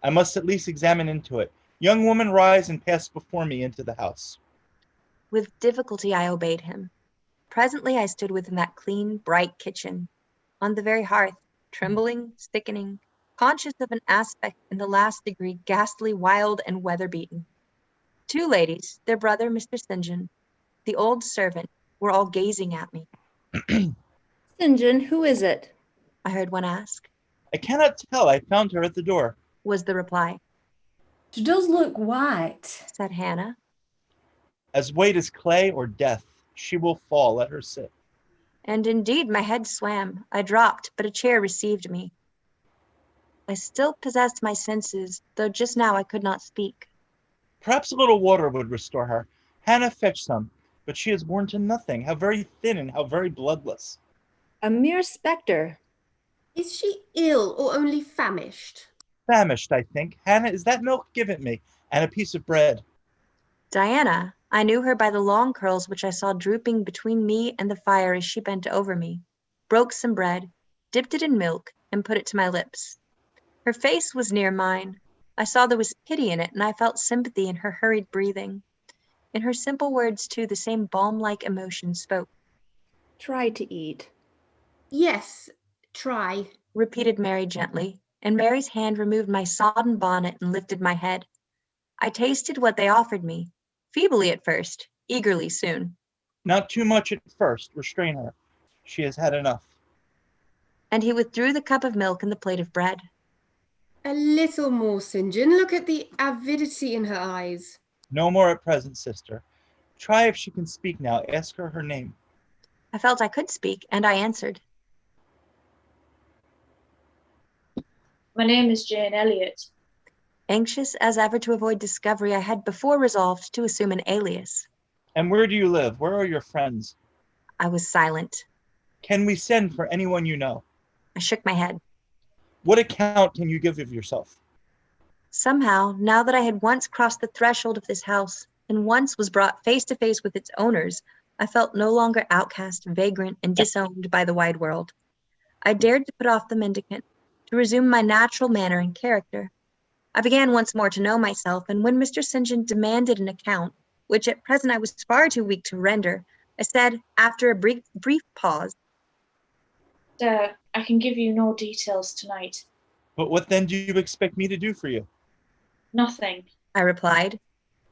I must at least examine into it. Young woman, rise and pass before me into the house.
With difficulty I obeyed him. Presently I stood within that clean, bright kitchen, on the very hearth, trembling, sickening, conscious of an aspect in the last degree ghastly, wild, and weather-beaten. Two ladies, their brother, Mr. St. John, the old servant, were all gazing at me.
St. John, who is it?
I heard one ask.
I cannot tell. I found her at the door.
Was the reply.
She does look white,
Said Hannah.
As white as clay or death. She will fall. Let her sit.
And indeed my head swam. I dropped, but a chair received me. I still possessed my senses, though just now I could not speak.
Perhaps a little water would restore her. Hannah, fetch some. But she is born to nothing. How very thin and how very bloodless.
A mere spectre.
Is she ill or only famished?
Famished, I think. Hannah, is that milk? Give it me. And a piece of bread.
Diana, I knew her by the long curls which I saw drooping between me and the fire as she bent over me, broke some bread, dipped it in milk, and put it to my lips. Her face was near mine. I saw there was pity in it, and I felt sympathy in her hurried breathing. In her simple words, too, the same balm-like emotion spoke.
Try to eat.
Yes, try.
Repeated Mary gently, and Mary's hand removed my sodden bonnet and lifted my head. I tasted what they offered me, feebly at first, eagerly soon.
Not too much at first. Restrain her. She has had enough.
And he withdrew the cup of milk and the plate of bread.
A little more, St. John. Look at the avidity in her eyes.
No more at present, sister. Try if she can speak now. Ask her her name.
I felt I could speak, and I answered.
My name is Jane Elliott.
Anxious as ever to avoid discovery, I had before resolved to assume an alias.
And where do you live? Where are your friends?
I was silent.
Can we send for anyone you know?
I shook my head.
What account can you give of yourself?
Somehow, now that I had once crossed the threshold of this house and once was brought face to face with its owners, I felt no longer outcast, vagrant, and disowned by the wide world. I dared to put off the mendicant, to resume my natural manner and character. I began once more to know myself, and when Mr. St. John demanded an account, which at present I was far too weak to render, I said, after a brief pause,
Sir, I can give you no details tonight.
But what then do you expect me to do for you?
Nothing.
I replied.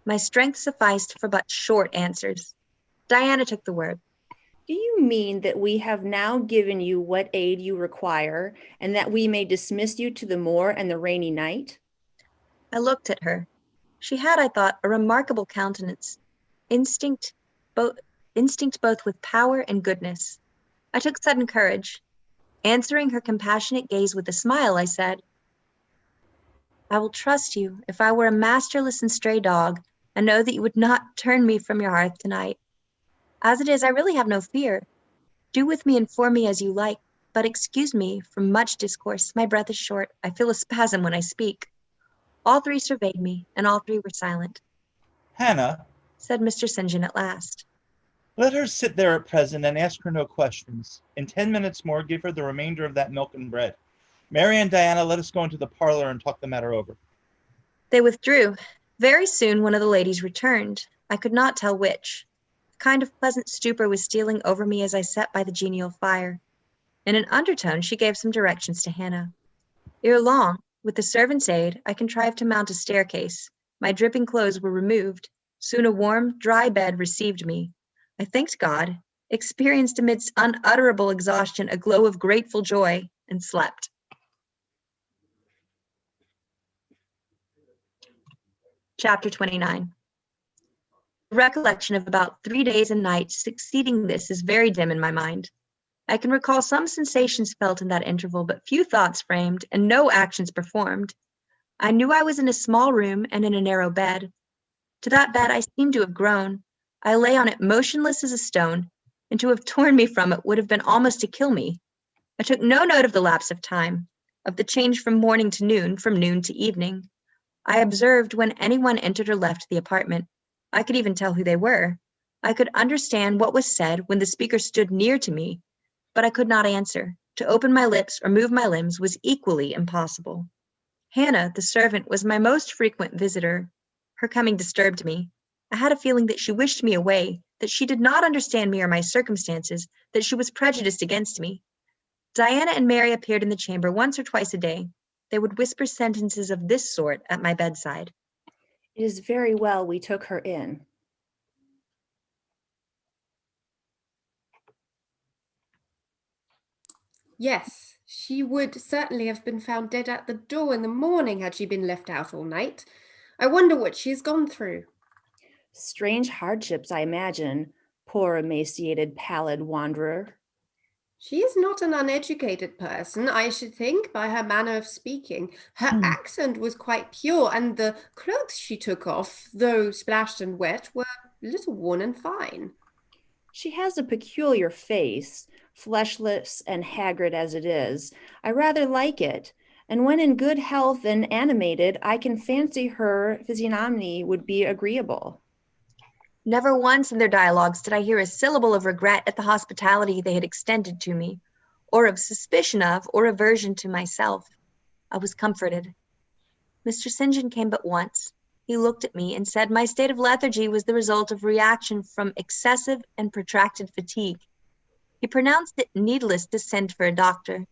My strength sufficed for but short answers. Diana took the word.
Do you mean that we have now given you what aid you require, and that we may dismiss you to the moor and the rainy night?
I looked at her. She had, I thought, a remarkable countenance, instinct both with power and goodness. I took sudden courage. Answering her compassionate gaze with a smile, I said, I will trust you if I were a masterless and stray dog, and know that you would not turn me from your hearth tonight. As it is, I really have no fear. Do with me and for me as you like, but excuse me from much discourse. My breath is short. I feel a spasm when I speak. All three surveyed me, and all three were silent.
Hannah,
said Mr. St. John at last.
Let her sit there at present and ask her no questions. In 10 minutes more, give her the remainder of that milk and bread. Mary and Diana, let us go into the parlor and talk the matter over.
They withdrew. Very soon one of the ladies returned. I could not tell which. A kind of pleasant stupor was stealing over me as I sat by the genial fire. In an undertone, she gave some directions to Hannah. Ere long, with the servant's aid, I contrived to mount a staircase. My dripping clothes were removed. Soon a warm, dry bed received me. I thanked God, experienced amidst unutterable exhaustion a glow of grateful joy, and slept. Chapter 29. The recollection of about 3 days and nights succeeding this is very dim in my mind. I can recall some sensations felt in that interval, but few thoughts framed and no actions performed. I knew I was in a small room and in a narrow bed. To that bed I seemed to have grown. I lay on it motionless as a stone, and to have torn me from it would have been almost to kill me. I took no note of the lapse of time, of the change from morning to noon, from noon to evening. I observed when anyone entered or left the apartment. I could even tell who they were. I could understand what was said when the speaker stood near to me, but I could not answer. To open my lips or move my limbs was equally impossible. Hannah, the servant, was my most frequent visitor. Her coming disturbed me. I had a feeling that she wished me away, that she did not understand me or my circumstances, that she was prejudiced against me. Diana and Mary appeared in the chamber once or twice a day. They would whisper sentences of this sort at my bedside.
It is very well we took her in.
Yes, she would certainly have been found dead at the door in the morning had she been left out all night. I wonder what she has gone through.
Strange hardships, I imagine. Poor, emaciated, pallid wanderer.
She is not an uneducated person, I should think, by her manner of speaking. Her accent was quite pure, and the clothes she took off, though splashed and wet, were a little worn and fine.
She has a peculiar face, fleshless and haggard as it is. I rather like it, and when in good health and animated, I can fancy her physiognomy would be agreeable.
Never once in their dialogues did I hear a syllable of regret at the hospitality they had extended to me, or of suspicion of or aversion to myself. I was comforted. Mr. St. John came but once. He looked at me and said my state of lethargy was the result of reaction from excessive and protracted fatigue. He pronounced it needless to send for a doctor.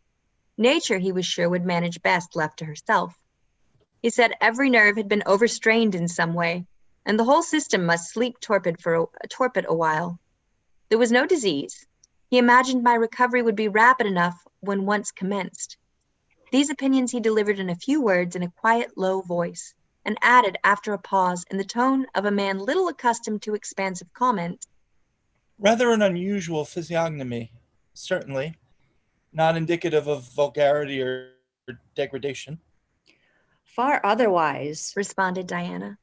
Nature, he was sure, would manage best left to herself. He said every nerve had been overstrained in some way, and the whole system must sleep torpid a while. There was no disease. He imagined my recovery would be rapid enough when once commenced. These opinions he delivered in a few words in a quiet, low voice, and added after a pause in the tone of a man little accustomed to expansive comment.
Rather an unusual physiognomy, certainly, not indicative of vulgarity or degradation.
Far otherwise.
Responded Diana.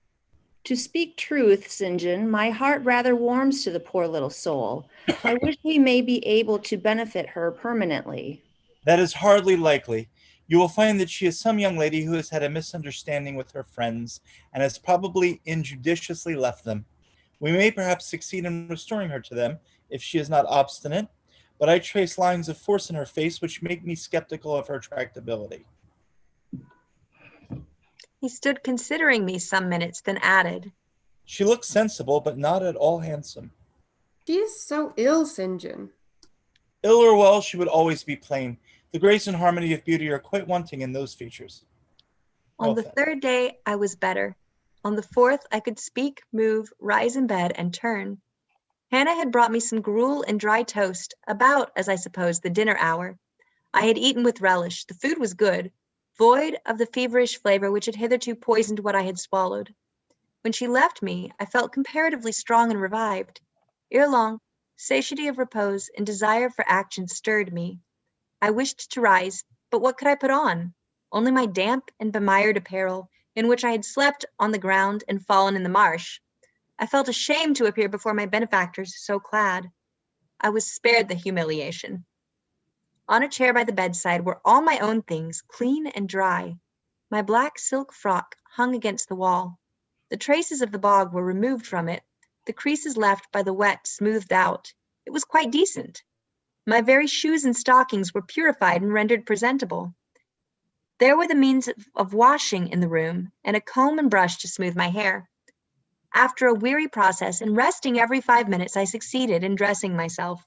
To speak truth, St. John, my heart rather warms to the poor little soul. I wish we may be able to benefit her permanently.
That is hardly likely. You will find that she is some young lady who has had a misunderstanding with her friends and has probably injudiciously left them. We may perhaps succeed in restoring her to them if she is not obstinate, but I trace lines of force in her face which make me skeptical of her tractability.
He stood considering me some minutes, then added,
She looks sensible, but not at all handsome.
She is so ill, St. John.
Ill or well, she would always be plain. The grace and harmony of beauty are quite wanting in those features.
On the third day, I was better. On the fourth, I could speak, move, rise in bed, and turn. Hannah had brought me some gruel and dry toast, about, as I suppose, the dinner hour. I had eaten with relish. The food was good, void of the feverish flavor which had hitherto poisoned what I had swallowed. When she left me, I felt comparatively strong and revived. Ere long, satiety of repose and desire for action stirred me. I wished to rise, but what could I put on? Only my damp and bemired apparel, in which I had slept on the ground and fallen in the marsh. I felt ashamed to appear before my benefactors so clad. I was spared the humiliation. On a chair by the bedside were all my own things, clean and dry. My black silk frock hung against the wall. The traces of the bog were removed from it, the creases left by the wet smoothed out. It was quite decent. My very shoes and stockings were purified and rendered presentable. There were the means of washing in the room, and a comb and brush to smooth my hair. After a weary process and resting every 5 minutes, I succeeded in dressing myself.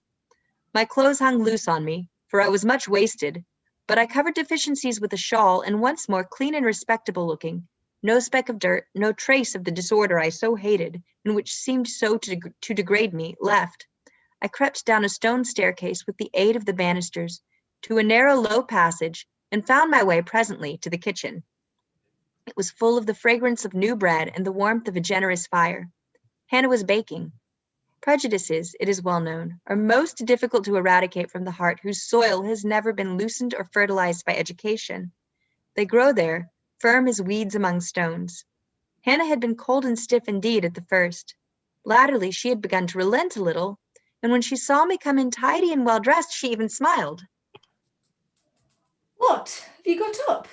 My clothes hung loose on me, for I was much wasted, but I covered deficiencies with a shawl, and once more clean and respectable looking. No speck of dirt, no trace of the disorder I so hated, and which seemed so to degrade me, left. I crept down a stone staircase with the aid of the banisters, to a narrow, low passage, and found my way presently to the kitchen. It was full of the fragrance of new bread and the warmth of a generous fire. Hannah was baking. Prejudices, it is well known, are most difficult to eradicate from the heart whose soil has never been loosened or fertilized by education. They grow there, firm as weeds among stones. Hannah had been cold and stiff indeed at the first. Latterly, she had begun to relent a little, and when she saw me come in tidy and well-dressed, she even smiled.
What? Have you got up?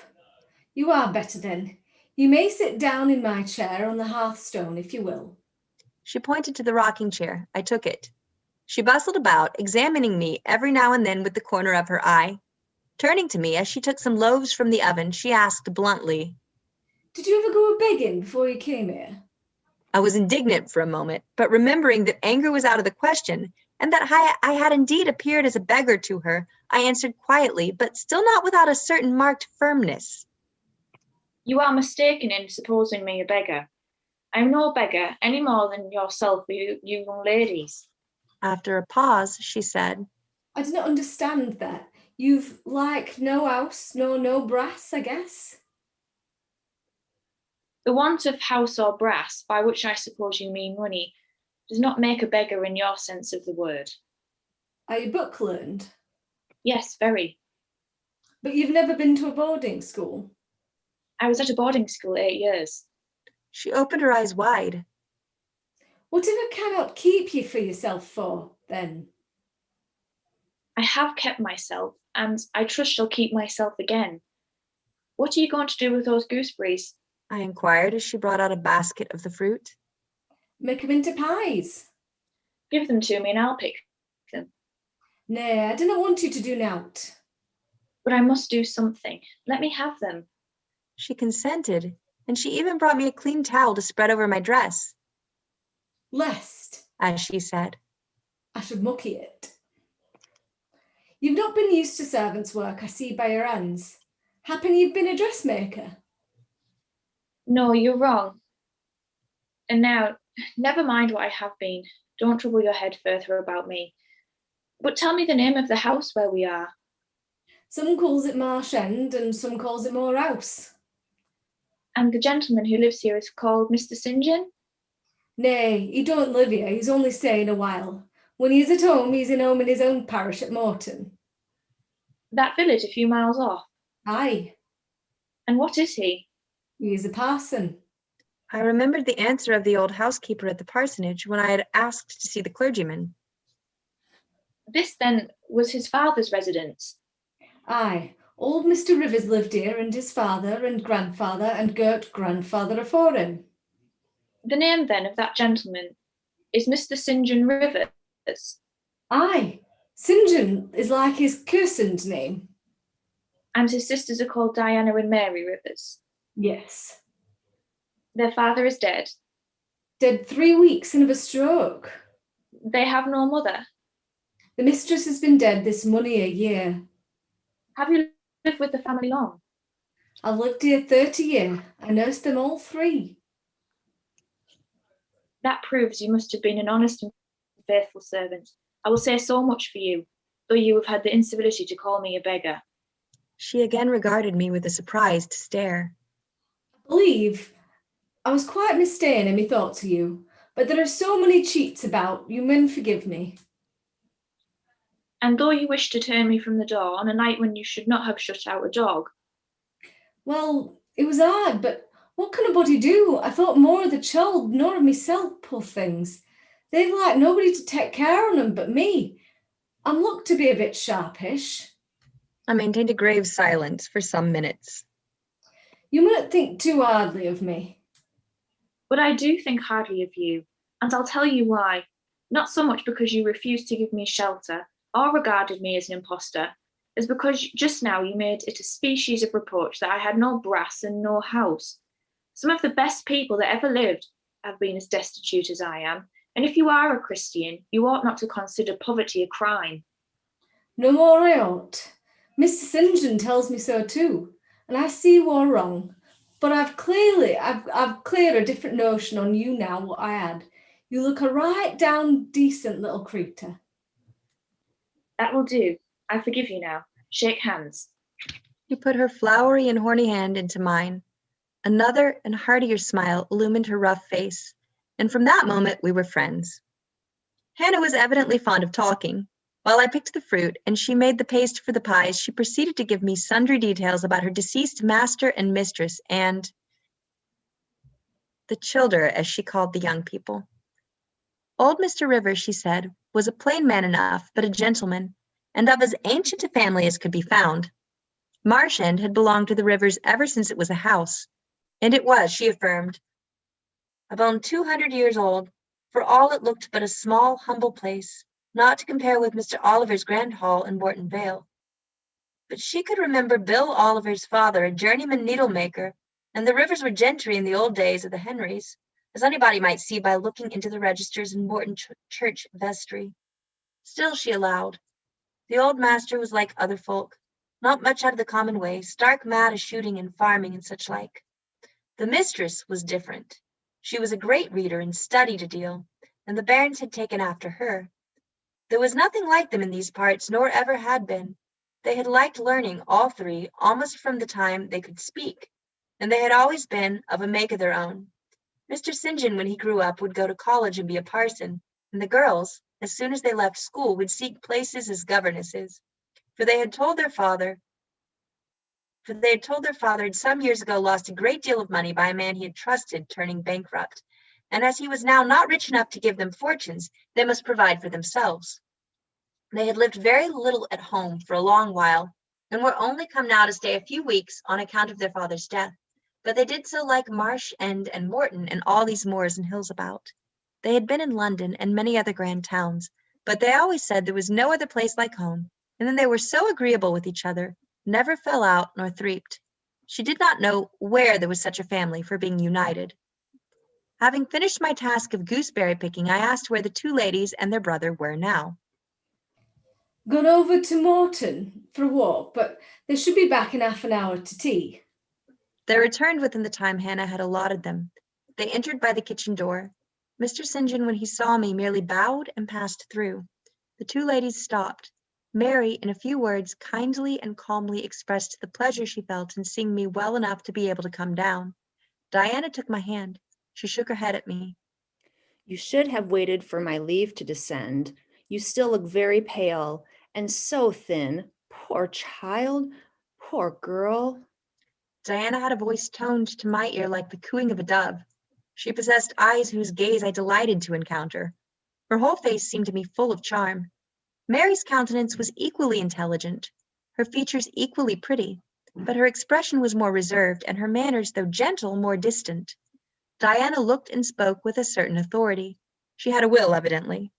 You are better then. You may sit down in my chair on the hearthstone if you will.
She pointed to the rocking chair. I took it. She bustled about, examining me every now and then with the corner of her eye. Turning to me as she took some loaves from the oven, she asked bluntly,
Did you ever go a-begging before you came here?
I was indignant for a moment, but remembering that anger was out of the question, and that I had indeed appeared as a beggar to her, I answered quietly, but still not without a certain marked firmness.
You are mistaken in supposing me a beggar. I am no beggar any more than yourself, you young ladies.
After a pause, she said,
I do not understand that. You've like no house, nor no brass, I guess.
The want of house or brass, by which I suppose you mean money, does not make a beggar in your sense of the word.
Are you book learned?
Yes, very.
But you've never been to a boarding school?
I was at a boarding school 8 years.
She opened her eyes wide.
Whatever cannot keep you for yourself for, then?
I have kept myself, and I trust shall keep myself again. What are you going to do with those gooseberries?
I inquired as she brought out a basket of the fruit.
Make 'em into pies.
Give them to me and I'll pick them.
Nay, I do not want you to do nought.
But I must do something. Let me have them.
She consented, and she even brought me a clean towel to spread over my dress.
Lest,
as she said,
I should mucky it. You've not been used to servants' work, I see by your hands. Happen you've been a dressmaker?
No, you're wrong. And now, never mind what I have been. Don't trouble your head further about me. But tell me the name of the house where we are.
Some calls it Marsh End and some calls it Moor House.
And the gentleman who lives here is called Mr. St. John?
Nay, he don't live here, he's only staying a while. When he's at home, he's in home in his own parish at Morton.
That village a few miles off?
Aye.
And what is he?
He is a parson.
I remembered the answer of the old housekeeper at the parsonage when I had asked to see the clergyman.
This, then, was his father's residence?
Aye. Old Mr. Rivers lived here, and his father and grandfather and great-grandfather afore him.
The name, then, of that gentleman is Mr. St. John Rivers?
Aye. St. John is like his christened name.
And his sisters are called Diana and Mary Rivers?
Yes.
Their father is dead?
Dead 3 weeks and of a stroke.
They have no mother?
The mistress has been dead this mony a year.
Have you lived with the family long?
I've lived here 30 year. I nursed them all 3.
That proves you must have been an honest and faithful servant. I will say so much for you, though you have had the incivility to call me a beggar.
She again regarded me with a surprised stare.
I believe I was quite mistaken in my thoughts of you, but there are so many cheats about, you men forgive me.
And though you wish to turn me from the door on a night when you should not have shut out a dog?
Well, it was hard, but what can a body do? I thought more of the child nor of myself, poor things. They've like nobody to take care of them but me. I'm looked to be a bit sharpish.
I maintained a grave silence for some minutes.
You mustn't think too hardly of me.
But I do think hardly of you, and I'll tell you why. Not so much because you refused to give me shelter, or regarded me as an impostor, as because just now you made it a species of reproach that I had no brass and no house. Some of the best people that ever lived have been as destitute as I am, and if you are a Christian, you ought not to consider poverty a crime.
No more I ought. Mr. St. John tells me so too, and I see you are wrong. But I've clear a different notion on you now what I had. You look a right down decent little creature.
That will do. I forgive you now. Shake hands.
She put her flowery and horny hand into mine. Another and heartier smile illumined her rough face, and from that moment we were friends. Hannah was evidently fond of talking. While I picked the fruit and she made the paste for the pies, she proceeded to give me sundry details about her deceased master and mistress and the childer, as she called the young people. Old Mr. Rivers, she said, was a plain man enough, but a gentleman, and of as ancient a family as could be found. Marsh End had belonged to the Rivers ever since it was a house, and it was, she affirmed, about 200 years old, for all it looked but a small, humble place, not to compare with Mr. Oliver's grand hall in Morton Vale. But she could remember Bill Oliver's father, a journeyman needlemaker, and the Rivers were gentry in the old days of the Henrys, as anybody might see by looking into the registers in Morton Church vestry. Still, she allowed, the old master was like other folk, not much out of the common way, stark mad of shooting and farming and such like. The mistress was different. She was a great reader and studied a deal, and the bairns had taken after her. There was nothing like them in these parts, nor ever had been. They had liked learning, all 3, almost from the time they could speak, and they had always been of a make of their own. Mr. St. John, when he grew up, would go to college and be a parson, and the girls, as soon as they left school, would seek places as governesses, for they had told their father had some years ago lost a great deal of money by a man he had trusted turning bankrupt, and as he was now not rich enough to give them fortunes, they must provide for themselves. They had lived very little at home for a long while, and were only come now to stay a few weeks on account of their father's death, but they did so like Marsh End and Morton and all these moors and hills about. They had been in London and many other grand towns, but they always said there was no other place like home, and then they were so agreeable with each other, never fell out nor threeped. She did not know where there was such a family for being united. Having finished my task of gooseberry picking, I asked where the 2 ladies and their brother were now.
Gone over to Morton for a walk, but they should be back in half an hour to tea.
They returned within the time Hannah had allotted them. They entered by the kitchen door. Mr. St. John, when he saw me, merely bowed and passed through. The two ladies stopped. Mary, in a few words, kindly and calmly expressed the pleasure she felt in seeing me well enough to be able to come down. Diana took my hand. She shook her head at me.
You should have waited for my leave to descend. You still look very pale and so thin. Poor child, poor girl.
Diana had a voice toned to my ear like the cooing of a dove. She possessed eyes whose gaze I delighted to encounter. Her whole face seemed to me full of charm. Mary's countenance was equally intelligent, her features equally pretty, but her expression was more reserved and her manners, though gentle, more distant. Diana looked and spoke with a certain authority. She had a will, evidently.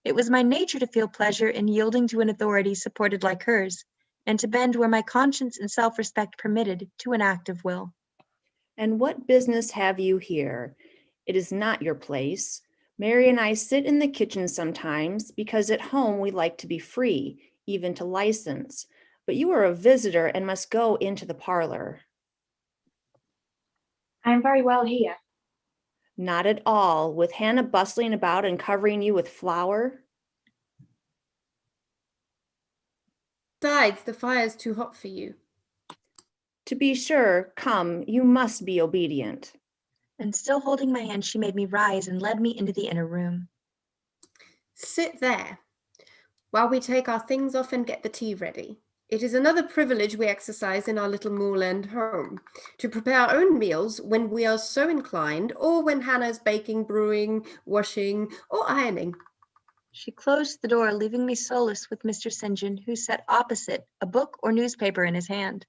It was my nature to feel pleasure in yielding to an authority supported like hers, and to bend where my conscience and self-respect permitted to an act of will.
And what business have you here? It is not your place. Mary and I sit in the kitchen sometimes because at home we like to be free, even to license. But you are a visitor and must go into the parlor.
I am very well here.
Not at all, with Hannah bustling about and covering you with flour.
Besides, the fire's too hot for you.
To be sure, come, you must be obedient.
And still holding my hand, she made me rise and led me into the inner room.
Sit there while we take our things off and get the tea ready. It is another privilege we exercise in our little moorland home, to prepare our own meals when we are so inclined, or when Hannah's baking, brewing, washing, or ironing.
She closed the door, leaving me solus with Mr. St. John, who sat opposite, a book or newspaper in his hand.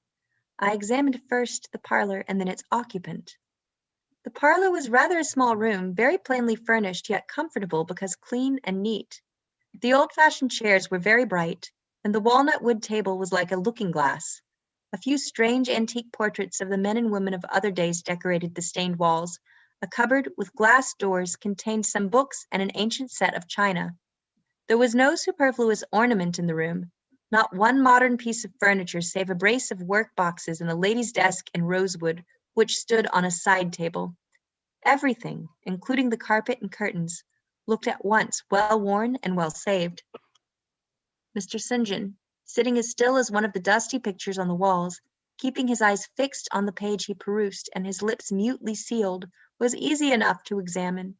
I examined first the parlor and then its occupant. The parlor was rather a small room, very plainly furnished, yet comfortable because clean and neat. The old-fashioned chairs were very bright, and the walnut wood table was like a looking-glass. A few strange antique portraits of the men and women of other days decorated the stained walls. A cupboard with glass doors contained some books and an ancient set of china. There was no superfluous ornament in the room, not one modern piece of furniture save a brace of work boxes and a lady's desk in rosewood, which stood on a side table. Everything, including the carpet and curtains, looked at once well worn and well saved. Mr. St. John, sitting as still as one of the dusty pictures on the walls, keeping his eyes fixed on the page he perused and his lips mutely sealed, was easy enough to examine.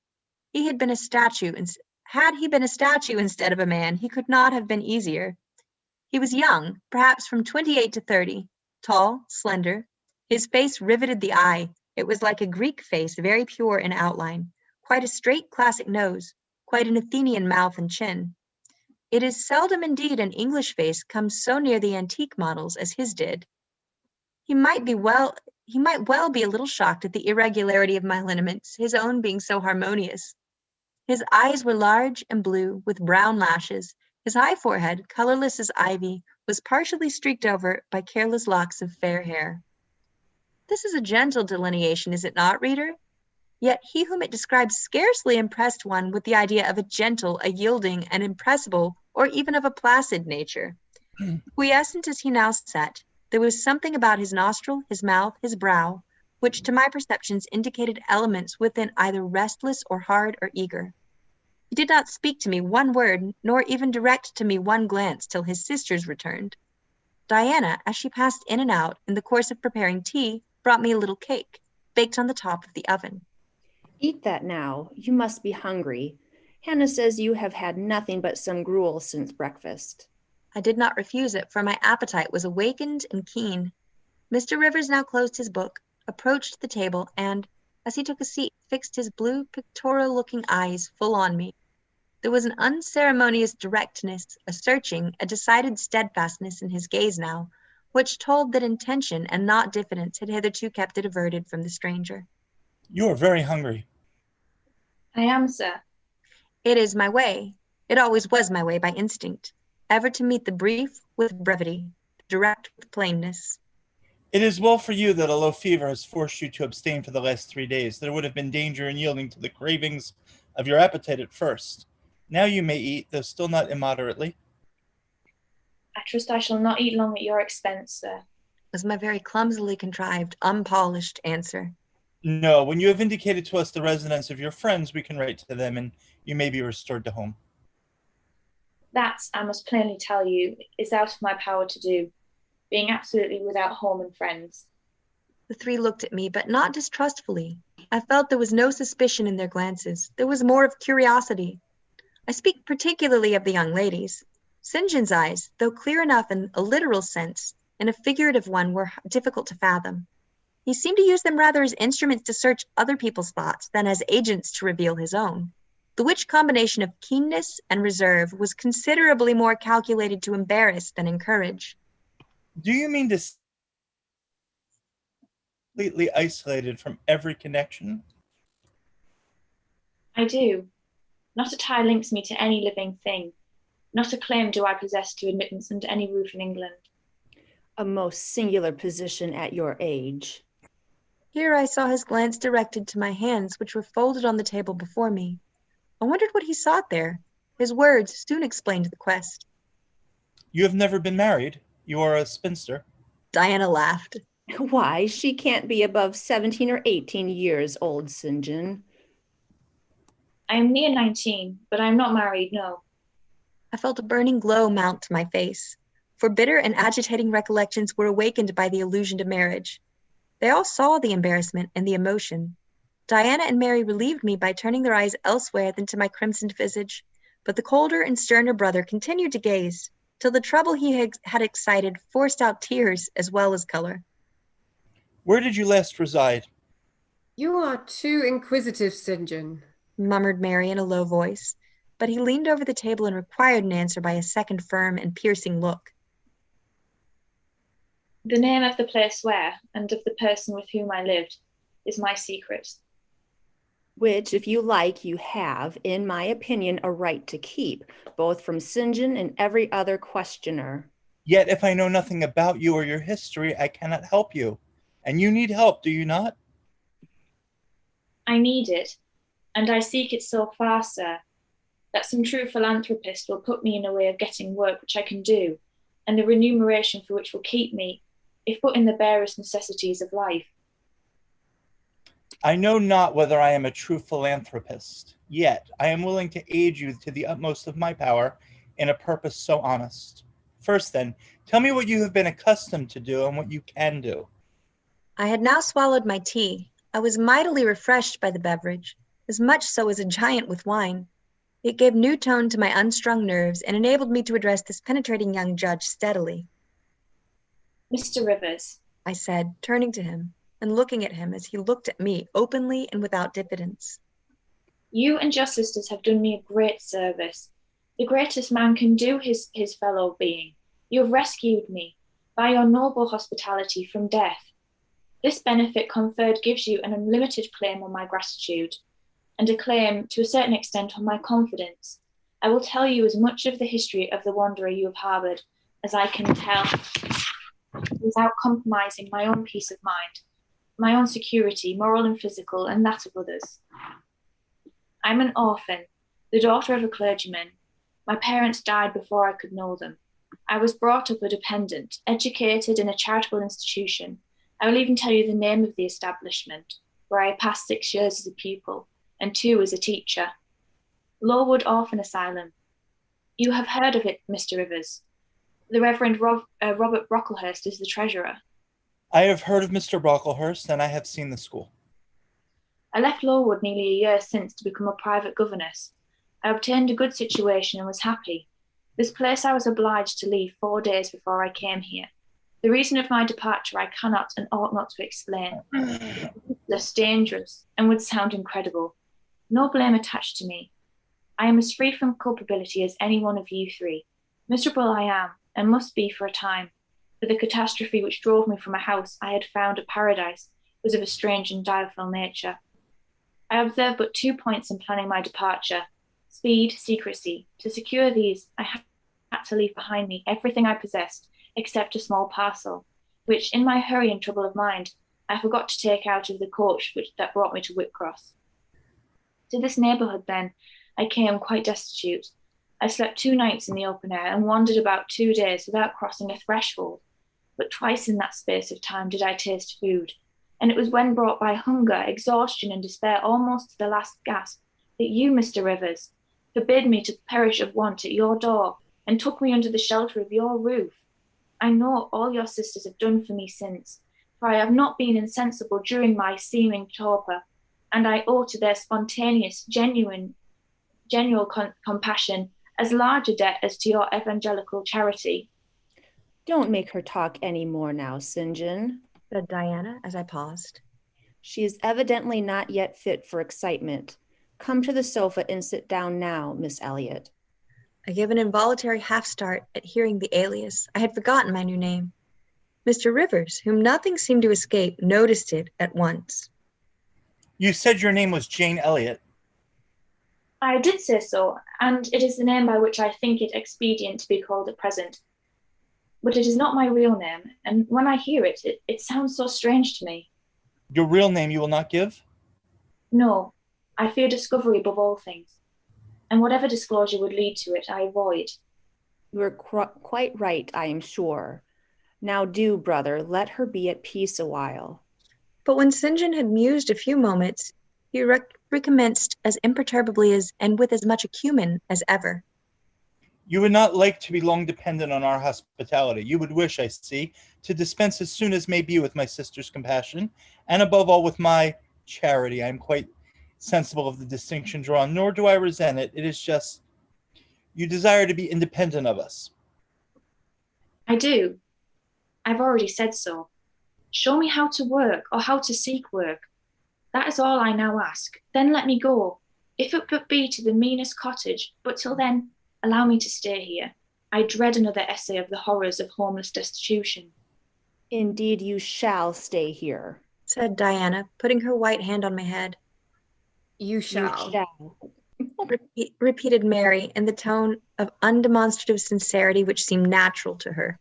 He had been a statue, and had he been a statue instead of a man, he could not have been easier. He was young, perhaps from 28 to 30, tall, slender. His face riveted the eye. It was like a Greek face, very pure in outline, quite a straight classic nose, quite an Athenian mouth and chin. It is seldom indeed an English face comes so near the antique models as his did. He might well be a little shocked at the irregularity of my lineaments, his own being so harmonious. His eyes were large and blue, with brown lashes. His high forehead, colorless as ivy, was partially streaked over by careless locks of fair hair. This is a gentle delineation, is it not, reader? Yet he whom it describes scarcely impressed one with the idea of a gentle, a yielding, an impressible, or even of a placid nature. Quiescent as he now sat, there was something about his nostril, his mouth, his brow, which to my perceptions indicated elements within either restless or hard or eager. He did not speak to me one word, nor even direct to me one glance till his sisters returned. Diana, as she passed in and out in the course of preparing tea, brought me a little cake, baked on the top of the oven.
Eat that now. You must be hungry. Hannah says you have had nothing but some gruel since breakfast.
I did not refuse it, for my appetite was awakened and keen. Mr. Rivers now closed his book, approached the table, and, as he took a seat, fixed his blue, pictorial-looking eyes full on me. There was an unceremonious directness, a searching, a decided steadfastness in his gaze now, which told that intention and not diffidence had hitherto kept it averted from the stranger.
You are very hungry.
I am, sir.
It is my way. It always was my way by instinct, ever to meet the brief with brevity, the direct with plainness.
It is well for you that a low fever has forced you to abstain for the last 3 days. There would have been danger in yielding to the cravings of your appetite at first. Now you may eat, though still not immoderately.
I trust I shall not eat long at your expense, sir.
Was my very clumsily contrived, unpolished answer.
No, when you have indicated to us the residence of your friends, we can write to them, and you may be restored to home.
That, I must plainly tell you, is out of my power to do, being absolutely without home and friends.
The three looked at me, but not distrustfully. I felt there was no suspicion in their glances. There was more of curiosity. I speak particularly of the young ladies. St. John's eyes, though clear enough in a literal sense, in a figurative one were difficult to fathom. He seemed to use them rather as instruments to search other people's thoughts than as agents to reveal his own, the which combination of keenness and reserve was considerably more calculated to embarrass than encourage.
Do you mean to completely isolated from every connection?
I do. Not a tie links me to any living thing. Not a claim do I possess to admittance under any roof in England.
A most singular position at your age.
Here I saw his glance directed to my hands, which were folded on the table before me. I wondered what he sought there. His words soon explained the quest.
You have never been married. You are a spinster.
Diana laughed.
Why, she can't be above 17 or 18 years old, St. John.
I am near 19, but I am not married, no.
I felt a burning glow mount to my face, for bitter and agitating recollections were awakened by the allusion to marriage. They all saw the embarrassment and the emotion. Diana and Mary relieved me by turning their eyes elsewhere than to my crimsoned visage, but the colder and sterner brother continued to gaze, till the trouble he had excited forced out tears as well as color.
Where did you last reside?
You are too inquisitive, St. John,
murmured Mary in a low voice, but he leaned over the table and required an answer by a second firm and piercing look.
The name of the place where, and of the person with whom I lived, is my secret.
Which, if you like, you have, in my opinion, a right to keep, both from St. John and every other questioner.
Yet if I know nothing about you or your history, I cannot help you. And you need help, do you not?
I need it, and I seek it so far, sir, that some true philanthropist will put me in a way of getting work which I can do, and the remuneration for which will keep me, if put in the barest necessities of life.
I know not whether I am a true philanthropist, yet I am willing to aid you to the utmost of my power in a purpose so honest. First then, tell me what you have been accustomed to do and what you can do.
I had now swallowed my tea. I was mightily refreshed by the beverage, as much so as a giant with wine. It gave new tone to my unstrung nerves and enabled me to address this penetrating young judge steadily.
Mr. Rivers,
I said, turning to him and looking at him as he looked at me openly and without diffidence.
You and your sisters have done me a great service, the greatest man can do his fellow being. You have rescued me by your noble hospitality from death. This benefit conferred gives you an unlimited claim on my gratitude, and a claim, to a certain extent, on my confidence. I will tell you as much of the history of the wanderer you have harboured as I can tell, without compromising my own peace of mind, my own security, moral and physical, and that of others. I'm an orphan, the daughter of a clergyman. My parents died before I could know them. I was brought up a dependent, educated in a charitable institution. I will even tell you the name of the establishment, where I passed 6 years as a pupil and 2 as a teacher. Lowood Orphan Asylum. You have heard of it, Mr. Rivers. The Reverend Robert Brocklehurst is the treasurer.
I have heard of Mr. Brocklehurst, and I have seen the school.
I left Lowood nearly a year since to become a private governess. I obtained a good situation and was happy. This place I was obliged to leave 4 days before I came here. The reason of my departure I cannot and ought not to explain. It's dangerous and would sound incredible. No blame attached to me. I am as free from culpability as any one of you 3. Miserable I am, and must be for a time, for the catastrophe which drove me from a house I had found a paradise was of a strange and direful nature. I observed but 2 points in planning my departure: speed, secrecy. To secure these, I had to leave behind me everything I possessed, except a small parcel, which, in my hurry and trouble of mind, I forgot to take out of the coach that brought me to Whitcross. To this neighbourhood, then, I came quite destitute. I slept 2 nights in the open air and wandered about 2 days without crossing a threshold. But twice in that space of time did I taste food, and it was when brought by hunger, exhaustion, and despair almost to the last gasp that you, Mr. Rivers, forbid me to perish of want at your door, and took me under the shelter of your roof. I know all your sisters have done for me since, for I have not been insensible during my seeming torpor, and I owe to their spontaneous, genuine compassion as large a debt as to your evangelical charity.
Don't make her talk any more now, St. John,
said Diana as I paused.
She is evidently not yet fit for excitement. Come to the sofa and sit down now, Miss Elliot.
I gave an involuntary half-start at hearing the alias. I had forgotten my new name. Mr. Rivers, whom nothing seemed to escape, noticed it at once.
You said your name was Jane Elliot.
I did say so, and it is the name by which I think it expedient to be called at present. But it is not my real name, and when I hear it, it sounds so strange to me.
Your real name you will not give?
No, I fear discovery above all things, and whatever disclosure would lead to it, I avoid.
You are quite right, I am sure. Now do, brother, let her be at peace a while.
But when St. John had mused a few moments, he recommenced as imperturbably and with as much acumen as ever.
You would not like to be long dependent on our hospitality. You would wish, I see, to dispense as soon as may be with my sister's compassion, and above all with my charity. I am quite sensible of the distinction drawn, nor do I resent it. It is just, you desire to be independent of us.
I do. I've already said so. Show me how to work, or how to seek work. That is all I now ask. Then let me go, if it but be to the meanest cottage, but till then, allow me to stay here. I dread another essay of the horrors of homeless destitution.
Indeed, you shall stay here,
said Diana, putting her white hand on my head.
You shall.
You shall.
Repeated Mary in the tone of undemonstrative sincerity which seemed natural to her.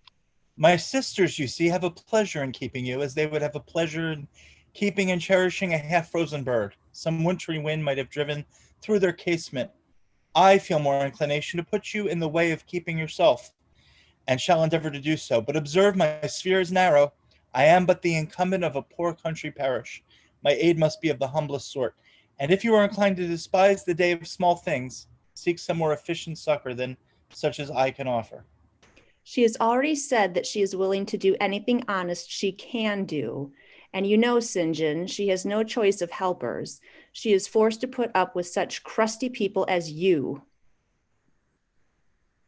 My sisters, you see, have a pleasure in keeping you, as they would have a pleasure in keeping and cherishing a half-frozen bird. Some wintry wind might have driven through their casement. I feel more inclination to put you in the way of keeping yourself, and shall endeavor to do so. But observe, my sphere is narrow. I am but the incumbent of a poor country parish. My aid must be of the humblest sort. And if you are inclined to despise the day of small things, seek some more efficient succor than such as I can offer.
She has already said that she is willing to do anything honest she can do. And you know, St. John, she has no choice of helpers. She is forced to put up with such crusty people as you.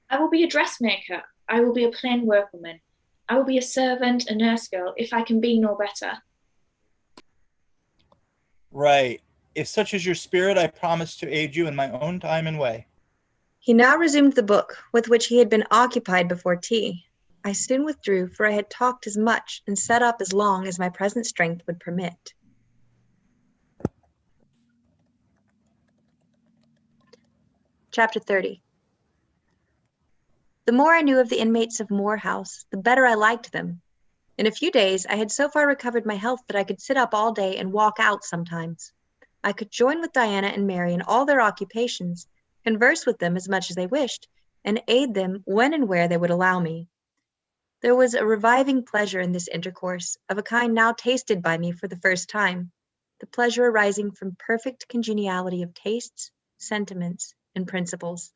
I will be a dressmaker. I will be a plain workwoman. I will be a servant, a nurse girl, if I can be no better.
Right. If such is your spirit, I promise to aid you in my own time and way.
He now resumed the book with which he had been occupied before tea. I soon withdrew, for I had talked as much and sat up as long as my present strength would permit. Chapter 30. The more I knew of the inmates of Moor House, the better I liked them. In a few days, I had so far recovered my health that I could sit up all day and walk out sometimes. I could join with Diana and Mary in all their occupations, converse with them as much as they wished, and aid them when and where they would allow me. There was a reviving pleasure in this intercourse, of a kind now tasted by me for the first time, the pleasure arising from perfect congeniality of tastes, sentiments, and principles.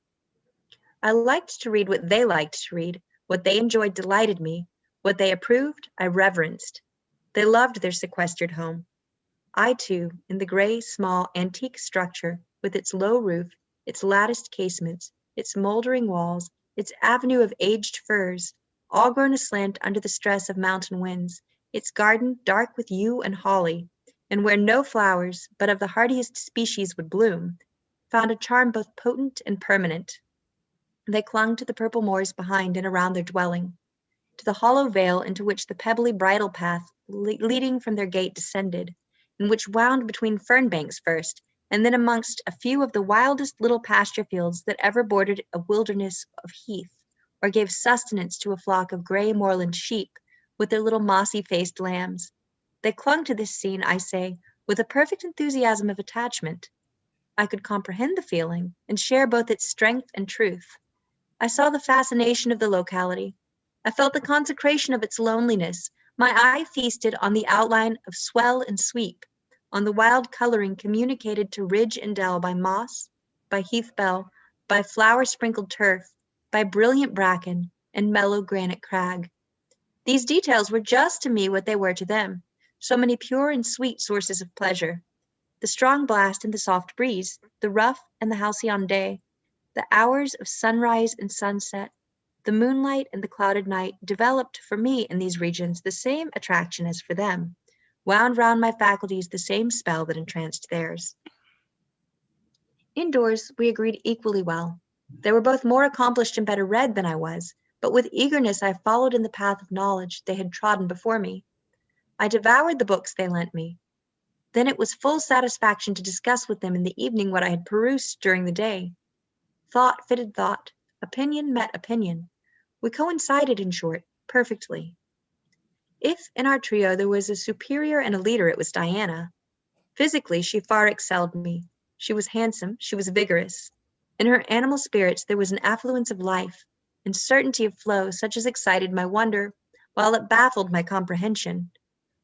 I liked to read what they liked to read, what they enjoyed delighted me, what they approved I reverenced. They loved their sequestered home. I too, in the gray, small, antique structure, with its low roof, its latticed casements, its moldering walls, its avenue of aged firs, all grown aslant under the stress of mountain winds, its garden dark with yew and holly, and where no flowers but of the hardiest species would bloom, found a charm both potent and permanent. They clung to the purple moors behind and around their dwelling, to the hollow vale into which the pebbly bridle path leading from their gate descended, and which wound between fern banks first, and then amongst a few of the wildest little pasture fields that ever bordered a wilderness of heath, or gave sustenance to a flock of gray moorland sheep with their little mossy-faced lambs. They clung to this scene, I say, with a perfect enthusiasm of attachment. I could comprehend the feeling, and share both its strength and truth. I saw the fascination of the locality. I felt the consecration of its loneliness. My eye feasted on the outline of swell and sweep, on the wild coloring communicated to ridge and dell by moss, by heath bell, by flower-sprinkled turf, by by brilliant bracken and mellow granite crag. These details were just to me what they were to them, so many pure and sweet sources of pleasure. The strong blast and the soft breeze, the rough and the halcyon day, the hours of sunrise and sunset, the moonlight and the clouded night developed for me in these regions the same attraction as for them, wound round my faculties the same spell that entranced theirs. Indoors, we agreed equally well. They were both more accomplished and better read than I was, but with eagerness I followed in the path of knowledge they had trodden before me. I devoured the books they lent me. Then it was full satisfaction to discuss with them in the evening what I had perused during the day. Thought fitted thought, opinion met opinion. We coincided, in short, perfectly. If in our trio there was a superior and a leader, it was Diana. Physically, she far excelled me. She was handsome, she was vigorous. In her animal spirits there was an affluence of life and certainty of flow such as excited my wonder, while it baffled my comprehension.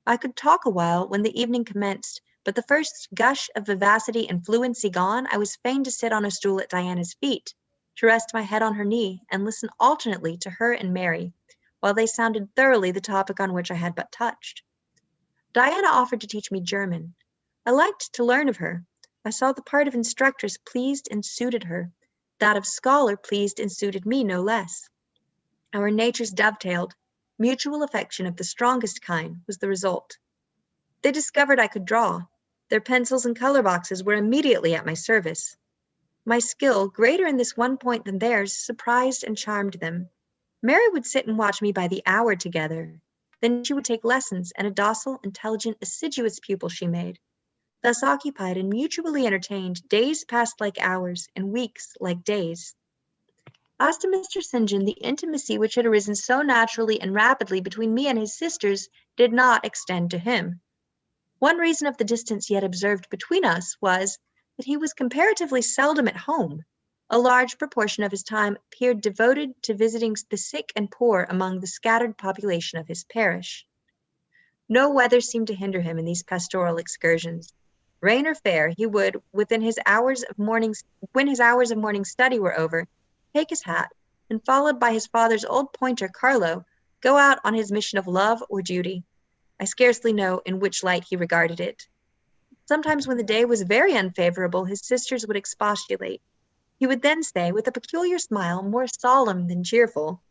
I could talk a while when the evening commenced, but the first gush of vivacity and fluency gone, I was fain to sit on a stool at Diana's feet, to rest my head on her knee and listen alternately to her and Mary, while they sounded thoroughly the topic on which I had but touched. Diana offered to teach me German. I liked to learn of her. I saw the part of instructress pleased and suited her. That of scholar pleased and suited me no less. Our natures dovetailed. Mutual affection of the strongest kind was the result. They discovered I could draw. Their pencils and color boxes were immediately at my service. My skill, greater in this one point than theirs, surprised and charmed them. Mary would sit and watch me by the hour together. Then she would take lessons, and a docile, intelligent, assiduous pupil she made. Thus occupied and mutually entertained, days passed like hours, and weeks like days. As to Mr. St. John, the intimacy which had arisen so naturally and rapidly between me and his sisters did not extend to him. One reason of the distance yet observed between us was that he was comparatively seldom at home. A large proportion of his time appeared devoted to visiting the sick and poor among the scattered population of his parish. No weather seemed to hinder him in these pastoral excursions. Rain or fair, he would, when his hours of morning study were over, take his hat, and followed by his father's old pointer, Carlo, go out on his mission of love or duty. I scarcely know in which light he regarded it. Sometimes when the day was very unfavorable, his sisters would expostulate. He would then say, with a peculiar smile, more solemn than cheerful,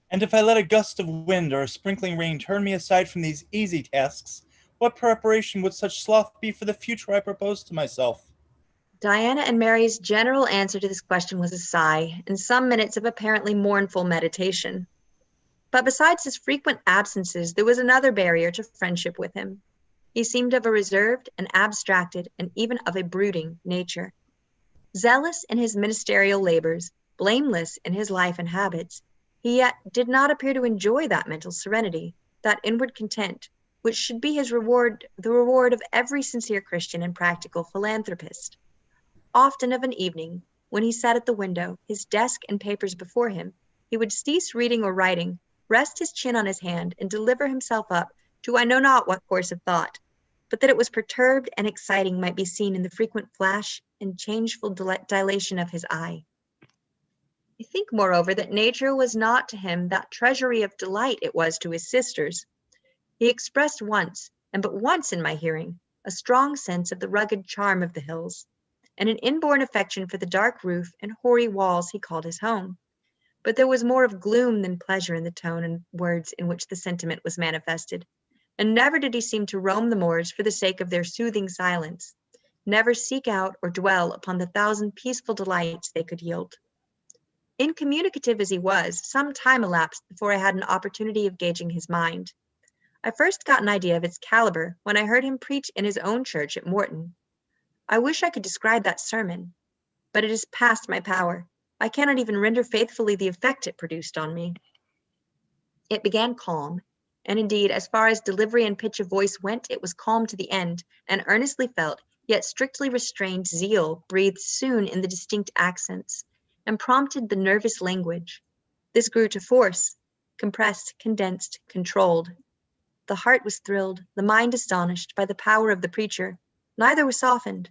"And if I let a gust of wind or a sprinkling rain turn me aside from these easy tasks, what preparation would such sloth be for the future I propose to myself?"
Diana and Mary's general answer to this question was a sigh, and some minutes of apparently mournful meditation. But besides his frequent absences, there was another barrier to friendship with him. He seemed of a reserved and abstracted, and even of a brooding nature. Zealous in his ministerial labors, blameless in his life and habits, he yet did not appear to enjoy that mental serenity, that inward content, which should be his reward, the reward of every sincere Christian and practical philanthropist. Often of an evening, when he sat at the window, his desk and papers before him, he would cease reading or writing, rest his chin on his hand, and deliver himself up to I know not what course of thought, but that it was perturbed and exciting might be seen in the frequent flash and changeful dilation of his eye. I think, moreover, that nature was not to him that treasury of delight it was to his sisters. He expressed once, and but once in my hearing, a strong sense of the rugged charm of the hills, and an inborn affection for the dark roof and hoary walls he called his home. But there was more of gloom than pleasure in the tone and words in which the sentiment was manifested, and never did he seem to roam the moors for the sake of their soothing silence, never seek out or dwell upon the thousand peaceful delights they could yield. Incommunicative as he was, some time elapsed before I had an opportunity of gauging his mind. I first got an idea of its caliber when I heard him preach in his own church at Morton. I wish I could describe that sermon, but it is past my power. I cannot even render faithfully the effect it produced on me. It began calm, and indeed, as far as delivery and pitch of voice went, it was calm to the end, and earnestly felt, yet strictly restrained zeal breathed soon in the distinct accents, and prompted the nervous language. This grew to force, compressed, condensed, controlled. The heart was thrilled, the mind astonished by the power of the preacher. Neither was softened.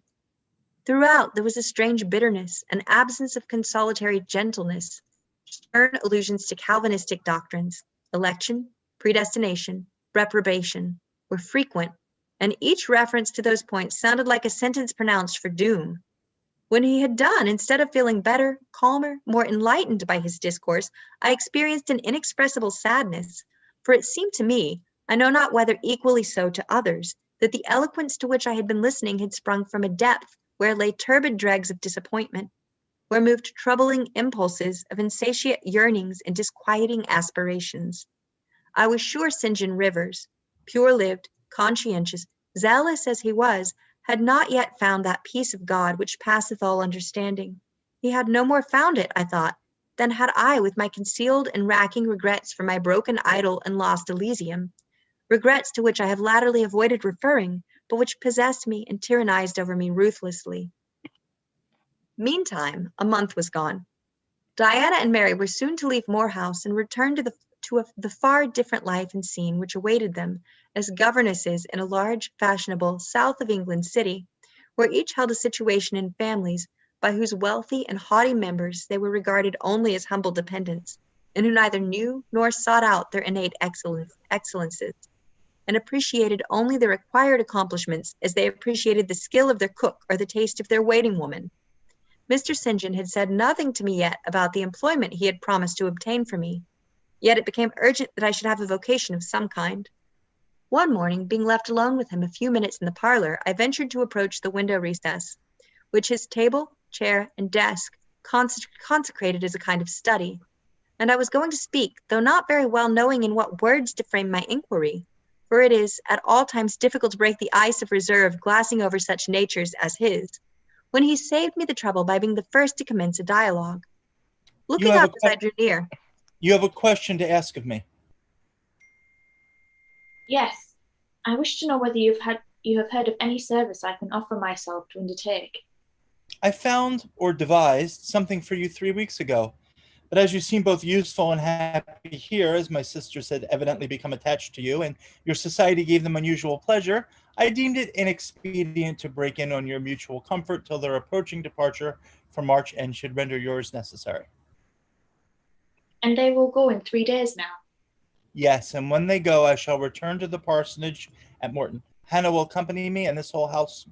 Throughout there was a strange bitterness, an absence of consolatory gentleness. Stern allusions to Calvinistic doctrines, election, predestination, reprobation, were frequent, and each reference to those points sounded like a sentence pronounced for doom. When he had done, instead of feeling better, calmer, more enlightened by his discourse, I experienced an inexpressible sadness, for it seemed to me, I know not whether equally so to others, that the eloquence to which I had been listening had sprung from a depth where lay turbid dregs of disappointment, where moved troubling impulses of insatiate yearnings and disquieting aspirations. I was sure St. John Rivers, pure-lived, conscientious, zealous as he was, had not yet found that peace of God which passeth all understanding. He had no more found it, I thought, than had I with my concealed and racking regrets for my broken idol and lost Elysium, regrets to which I have latterly avoided referring, but which possessed me and tyrannized over me ruthlessly. Meantime, a month was gone. Diana and Mary were soon to leave Moor House and return to the far different life and scene which awaited them as governesses in a large, fashionable, south of England city, where each held a situation in families by whose wealthy and haughty members they were regarded only as humble dependents, and who neither knew nor sought out their innate excellences, and appreciated only their acquired accomplishments as they appreciated the skill of their cook or the taste of their waiting woman. Mr. St. John had said nothing to me yet about the employment he had promised to obtain for me, yet it became urgent that I should have a vocation of some kind. One morning, being left alone with him a few minutes in the parlor, I ventured to approach the window recess, which his table, chair, and desk consecrated as a kind of study, and I was going to speak, though not very well knowing in what words to frame my inquiry, for it is at all times difficult to break the ice of reserve glassing over such natures as his, when he saved me the trouble by being the first to commence a dialogue. Looking up as I drew near.
You have a question to ask of me.
Yes, I wish to know whether you have heard of any service I can offer myself to undertake.
I found or devised something for you 3 weeks ago, but as you seem both useful and happy here, as my sisters had evidently become attached to you, and your society gave them unusual pleasure, I deemed it inexpedient to break in on your mutual comfort till their approaching departure for March and should render yours necessary.
And they will go in 3 days now.
Yes, and when they go, I shall return to the parsonage at Morton. Hannah will accompany me, and this old house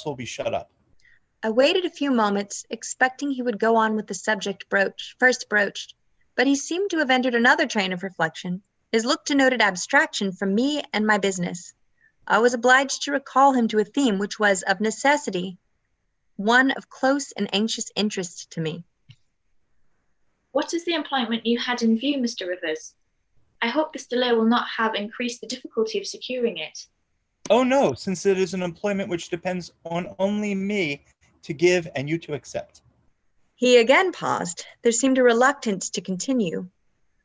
will be shut up.
I waited a few moments, expecting he would go on with the subject first broached, but he seemed to have entered another train of reflection, his look denoted abstraction from me and my business. I was obliged to recall him to a theme which was, of necessity, one of close and anxious interest to me.
What is the employment you had in view, Mr. Rivers? I hope this delay will not have increased the difficulty of securing it.
Oh no, since it is an employment which depends on only me to give and you to accept.
He again paused. There seemed a reluctance to continue.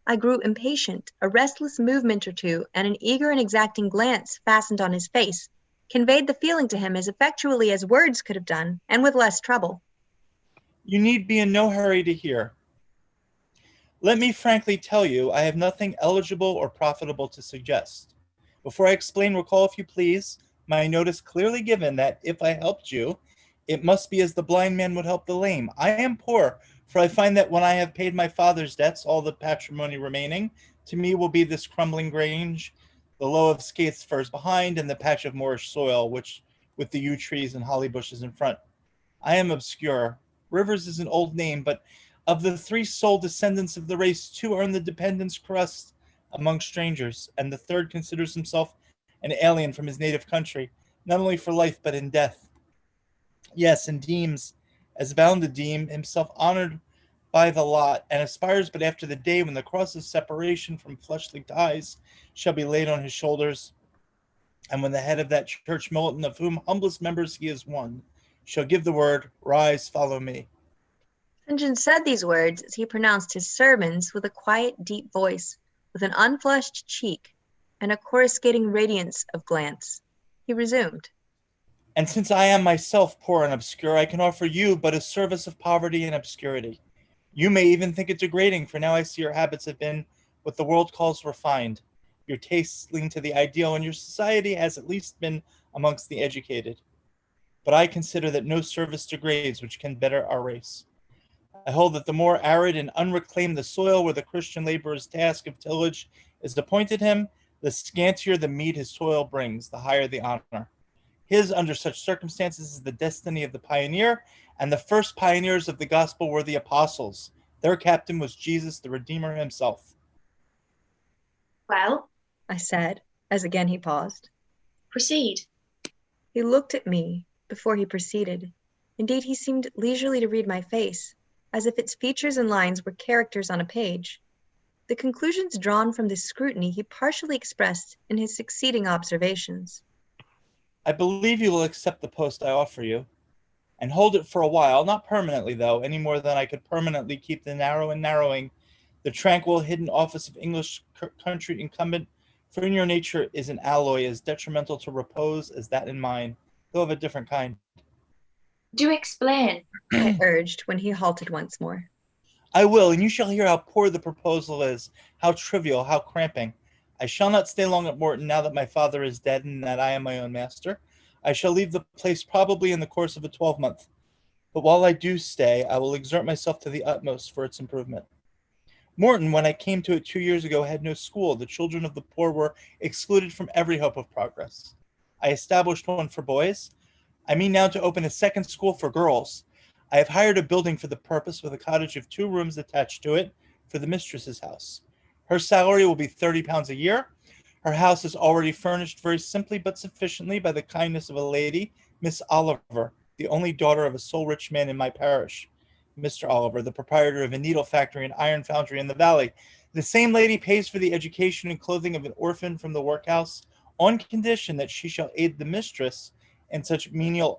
I grew impatient. A restless movement or two and an eager and exacting glance fastened on his face conveyed the feeling to him as effectually as words could have done, and with less trouble.
You need be in no hurry to hear. Let me frankly tell you, I have nothing eligible or profitable to suggest. Before I explain, recall, if you please, my notice clearly given that if I helped you, it must be as the blind man would help the lame. I am poor, for I find that when I have paid my father's debts, all the patrimony remaining to me will be this crumbling grange, the low of Skaith's firs behind, and the patch of moorish soil, which with the yew trees and holly bushes in front. I am obscure. Rivers is an old name, but of the 3 sole descendants of the race, 2 earn the dependence crust among strangers, and the 3rd considers himself an alien from his native country, not only for life but in death. Yes, and deems, as bound to deem, himself honored by the lot, and aspires but after the day when the cross of separation from fleshly ties shall be laid on his shoulders, and when the head of that church militant, of whom humblest members he is one, shall give the word, rise, follow me.
St. John said these words as he pronounced his sermons with a quiet, deep voice, with an unflushed cheek and a coruscating radiance of glance. He resumed.
And since I am myself poor and obscure, I can offer you but a service of poverty and obscurity. You may even think it degrading, for now I see your habits have been what the world calls refined. Your tastes lean to the ideal, and your society has at least been amongst the educated. But I consider that no service degrades which can better our race. I hold that the more arid and unreclaimed the soil where the Christian laborer's task of tillage is appointed him, the scantier the meed his toil brings, the higher the honor. His, under such circumstances, is the destiny of the pioneer, and the first pioneers of the gospel were the apostles. Their captain was Jesus, the Redeemer himself.
Well,
I said, as again he paused.
proceed.
He looked at me before he proceeded. Indeed, he seemed leisurely to read my face, as if its features and lines were characters on a page. The conclusions drawn from this scrutiny he partially expressed in his succeeding observations.
I believe you will accept the post I offer you, and hold it for a while, not permanently, though, any more than I could permanently keep the narrow and narrowing, the tranquil, hidden office of English country incumbent, for in your nature is an alloy as detrimental to repose as that in mine, though of a different kind.
Do explain.
I urged when he halted once more.
I will, and you shall hear how poor the proposal is, how trivial, how cramping. I shall not stay long at Morton now that my father is dead and that I am my own master. I shall leave the place probably in the course of a 12-month. But while I do stay, I will exert myself to the utmost for its improvement. Morton, when I came to it 2 years ago, had no school. The children of the poor were excluded from every hope of progress. I established one for boys. I mean now to open a second school for girls. I have hired a building for the purpose with a cottage of 2 rooms attached to it for the mistress's house. Her salary will be £30 a year. Her house is already furnished very simply but sufficiently by the kindness of a lady, Miss Oliver, the only daughter of a sole rich man in my parish. Mr. Oliver, the proprietor of a needle factory and iron foundry in the valley. The same lady pays for the education and clothing of an orphan from the workhouse on condition that she shall aid the mistress in such menial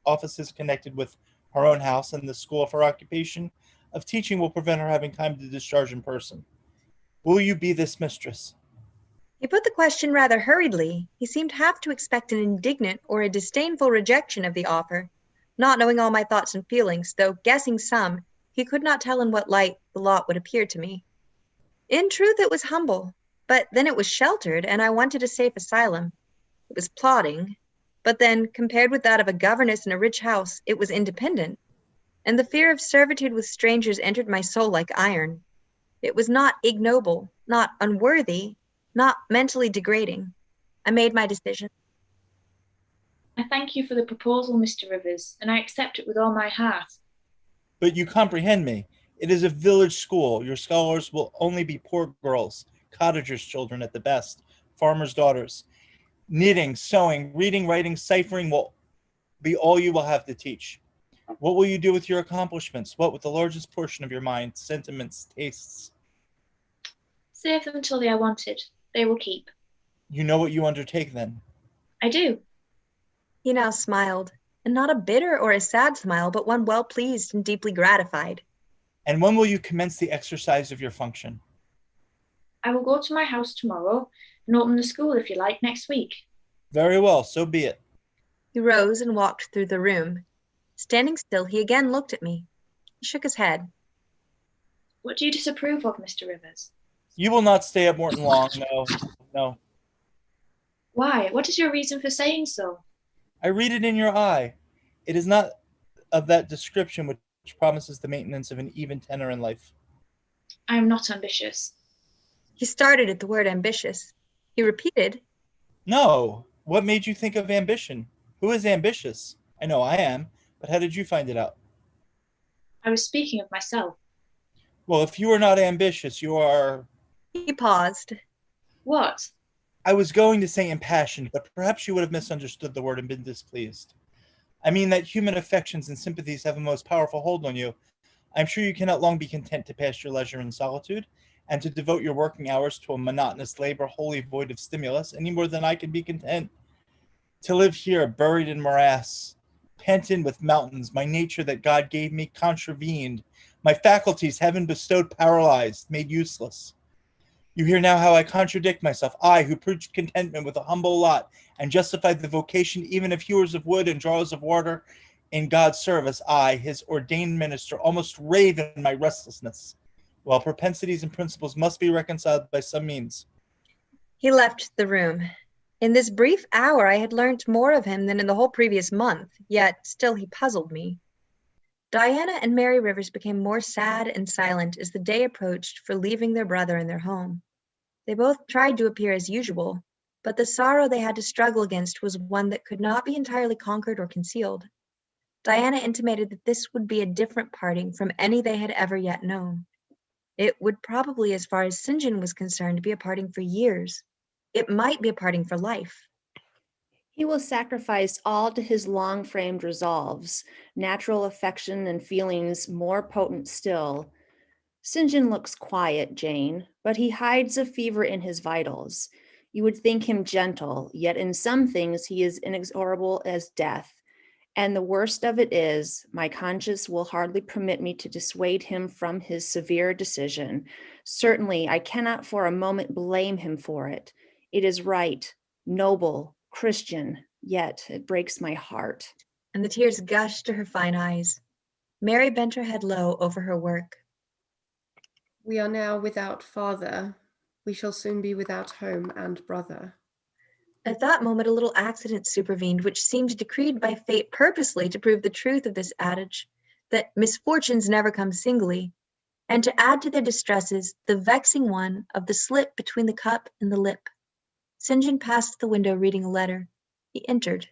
offices connected with her own house, and the school of her occupation of teaching will prevent her having time to discharge in person. Will you be this mistress?
He put the question rather hurriedly. He seemed half to expect an indignant or a disdainful rejection of the offer. Not knowing all my thoughts and feelings, though guessing some, he could not tell in what light the lot would appear to me. In truth, it was humble, but then it was sheltered, and I wanted a safe asylum. It was plodding, but then, compared with that of a governess in a rich house, it was independent. And the fear of servitude with strangers entered my soul like iron. It was not ignoble, not unworthy, not mentally degrading. I made my decision.
I thank you for the proposal, Mr. Rivers, and I accept it with all my heart.
But you comprehend me. It is a village school. Your scholars will only be poor girls, cottagers' children at the best, farmers' daughters. Knitting, sewing, reading, writing, ciphering will be all you will have to teach. What will you do with your accomplishments? What with the largest portion of your mind, sentiments, tastes?
Save them until they are wanted. They will keep.
You know what you undertake then?
I do.
He now smiled, and not a bitter or a sad smile, but one well pleased and deeply gratified.
And when will you commence the exercise of your function?
I will go to my house tomorrow and open the school, if you like, next week.
Very well, so be it.
He rose and walked through the room. Standing still, he again looked at me. He shook his head.
What do you disapprove of, Mr. Rivers?
You will not stay at Morton long, no.
Why? What is your reason for saying so?
I read it in your eye. It is not of that description which promises the maintenance of an even tenor in life.
I am not ambitious.
He started at the word ambitious. He repeated,
No. What made you think of ambition? Who is ambitious? I know I am, but how did you find it out?
I was speaking of myself.
Well, if you are not ambitious, you are...
He paused.
What?
I was going to say impassioned, but perhaps you would have misunderstood the word and been displeased. I mean that human affections and sympathies have a most powerful hold on you. I'm sure you cannot long be content to pass your leisure in solitude, and to devote your working hours to a monotonous labor wholly void of stimulus, any more than I can be content to live here buried in morass, pent in with mountains, my nature that God gave me contravened, my faculties heaven bestowed paralyzed, made useless. You hear now how I contradict myself, I who preached contentment with a humble lot and justified the vocation even of hewers of wood and drawers of water in God's service, I, his ordained minister, almost rave in my restlessness, while propensities and principles must be reconciled by some means.
He left the room. In this brief hour, I had learnt more of him than in the whole previous month, yet still he puzzled me. Diana and Mary Rivers became more sad and silent as the day approached for leaving their brother in their home. They both tried to appear as usual, but the sorrow they had to struggle against was one that could not be entirely conquered or concealed. Diana intimated that this would be a different parting from any they had ever yet known. It would probably, as far as St. John was concerned, be a parting for years. It might be a parting for life.
He will sacrifice all to his long-framed resolves, natural affection and feelings more potent still. St. John looks quiet, Jane, but he hides a fever in his vitals. You would think him gentle, yet in some things he is inexorable as death. And the worst of it is, my conscience will hardly permit me to dissuade him from his severe decision. Certainly, I cannot for a moment blame him for it. It is right, noble, Christian, yet it breaks my heart.
And the tears gushed to her fine eyes. Mary bent her head low over her work.
We are now without father. We shall soon be without home and brother.
At that moment, a little accident supervened, which seemed decreed by fate purposely to prove the truth of this adage, that misfortunes never come singly, and to add to their distresses the vexing one of the slip between the cup and the lip. St. John passed the window reading a letter. He entered.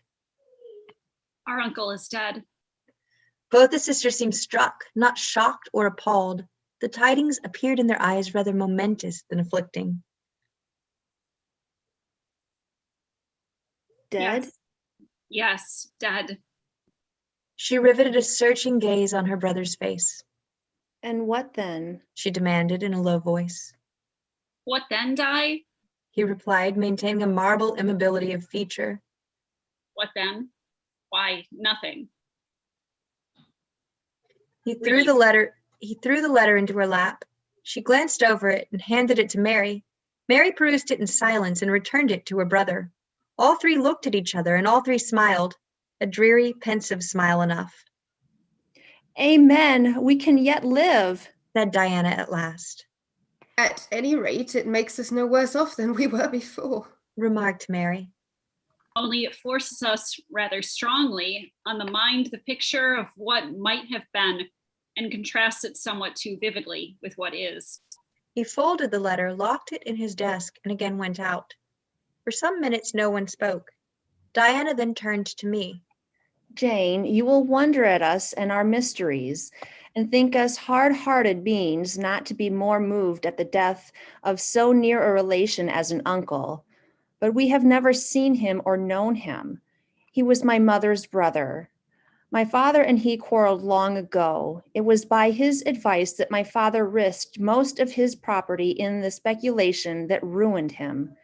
Our uncle is dead.
Both the sisters seemed struck, not shocked or appalled. The tidings appeared in their eyes rather momentous than afflicting.
Dead?
Yes, dead.
She riveted a searching gaze on her brother's face.
And what then?
She demanded in a low voice.
What then, Di?
He replied, maintaining a marble immobility of feature.
What then? Why, nothing.
He threw the letter into her lap. She glanced over it and handed it to Mary. Mary perused it in silence and returned it to her brother. All three looked at each other and all three smiled, a dreary, pensive smile enough.
Amen, we can yet live,
said Diana at last.
At any rate, it makes us no worse off than we were before,
remarked Mary.
Only it forces us rather strongly on the mind the picture of what might have been and contrasts it somewhat too vividly with what is.
He folded the letter, locked it in his desk, and again went out. For some minutes no one spoke. Diana then turned to me.
Jane, you will wonder at us and our mysteries, and think us hard-hearted beings not to be more moved at the death of so near a relation as an uncle. But we have never seen him or known him. He was my mother's brother. My father and he quarreled long ago. It was by his advice that my father risked most of his property in the speculation that ruined him.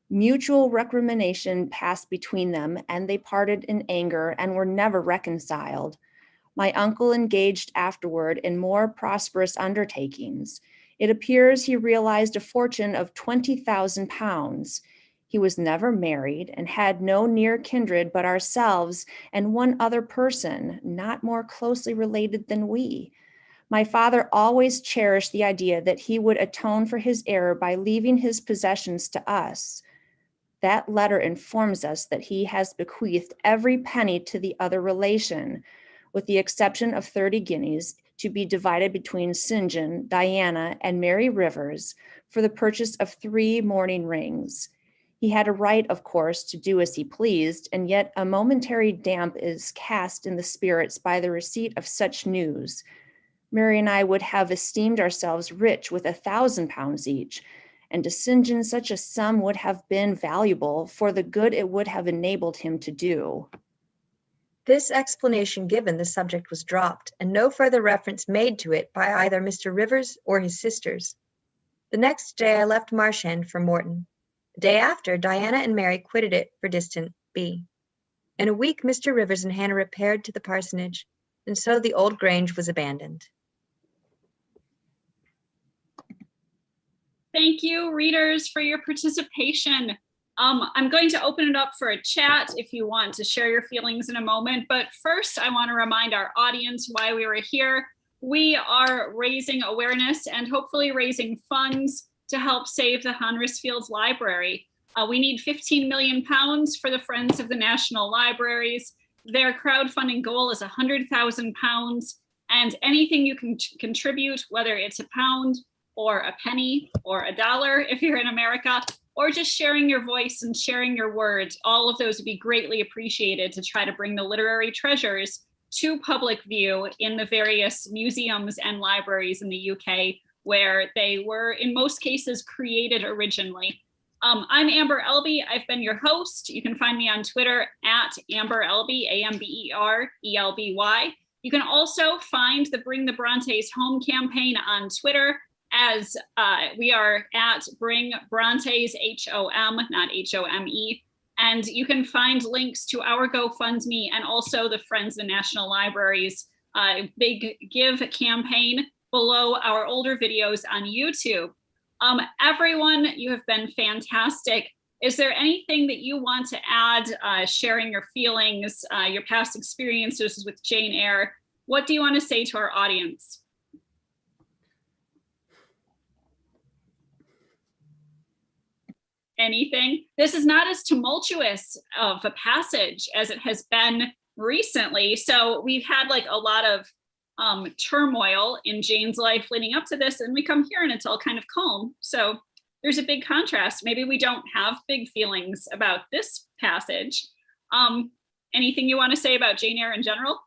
Mutual recrimination passed between them, and they parted in anger and were never reconciled. My uncle engaged afterward in more prosperous undertakings. It appears he realized a fortune of 20,000 pounds. He was never married and had no near kindred but ourselves and one other person, not more closely related than we. My father always cherished the idea that he would atone for his error by leaving his possessions to us. That letter informs us that he has bequeathed every penny to the other relation, with the exception of 30 guineas, to be divided between St. John, Diana, and Mary Rivers for the purchase of 3 mourning rings. He had a right, of course, to do as he pleased, and yet a momentary damp is cast in the spirits by the receipt of such news. Mary and I would have esteemed ourselves rich with 1,000 pounds each, and to St. John such a sum would have been valuable for the good it would have enabled him to do.
This explanation given, the subject was dropped, and no further reference made to it by either Mr. Rivers or his sisters. The next day I left Marsh End for Morton. The day after, Diana and Mary quitted it for distant B. In a week, Mr. Rivers and Hannah repaired to the parsonage, and so the old grange was abandoned.
Thank you, readers, for your participation. I'm going to open it up for a chat if you want to share your feelings in a moment. But first, I want to remind our audience why we were here. We are raising awareness and hopefully raising funds to help save the Honresfield Library. We need 15 million pounds for the Friends of the National Libraries. Their crowdfunding goal is 100,000 pounds. And anything you can contribute, whether it's a pound or a penny or $1 if you're in America, or just sharing your voice and sharing your words, all of those would be greatly appreciated to try to bring the literary treasures to public view in the various museums and libraries in the UK where they were, in most cases, created originally. I'm Amber Elby. I've been your host. You can find me on Twitter at Amber Elby, AmberElby. You can also find the Bring the Brontes Home campaign on Twitter, as we are at Bring Brontes, HOM, not HOME. And you can find links to our GoFundMe and also the Friends of the National Library's big give campaign below our older videos on YouTube. Everyone, you have been fantastic. Is there anything that you want to add, sharing your feelings, your past experiences with Jane Eyre? What do you want to say to our audience? Anything? This is not as tumultuous of a passage as it has been recently. So we've had like a lot of turmoil in Jane's life leading up to this, and we come here and it's all kind of calm. So there's a big contrast. Maybe we don't have big feelings about this passage. Anything you want to say about Jane Eyre in general?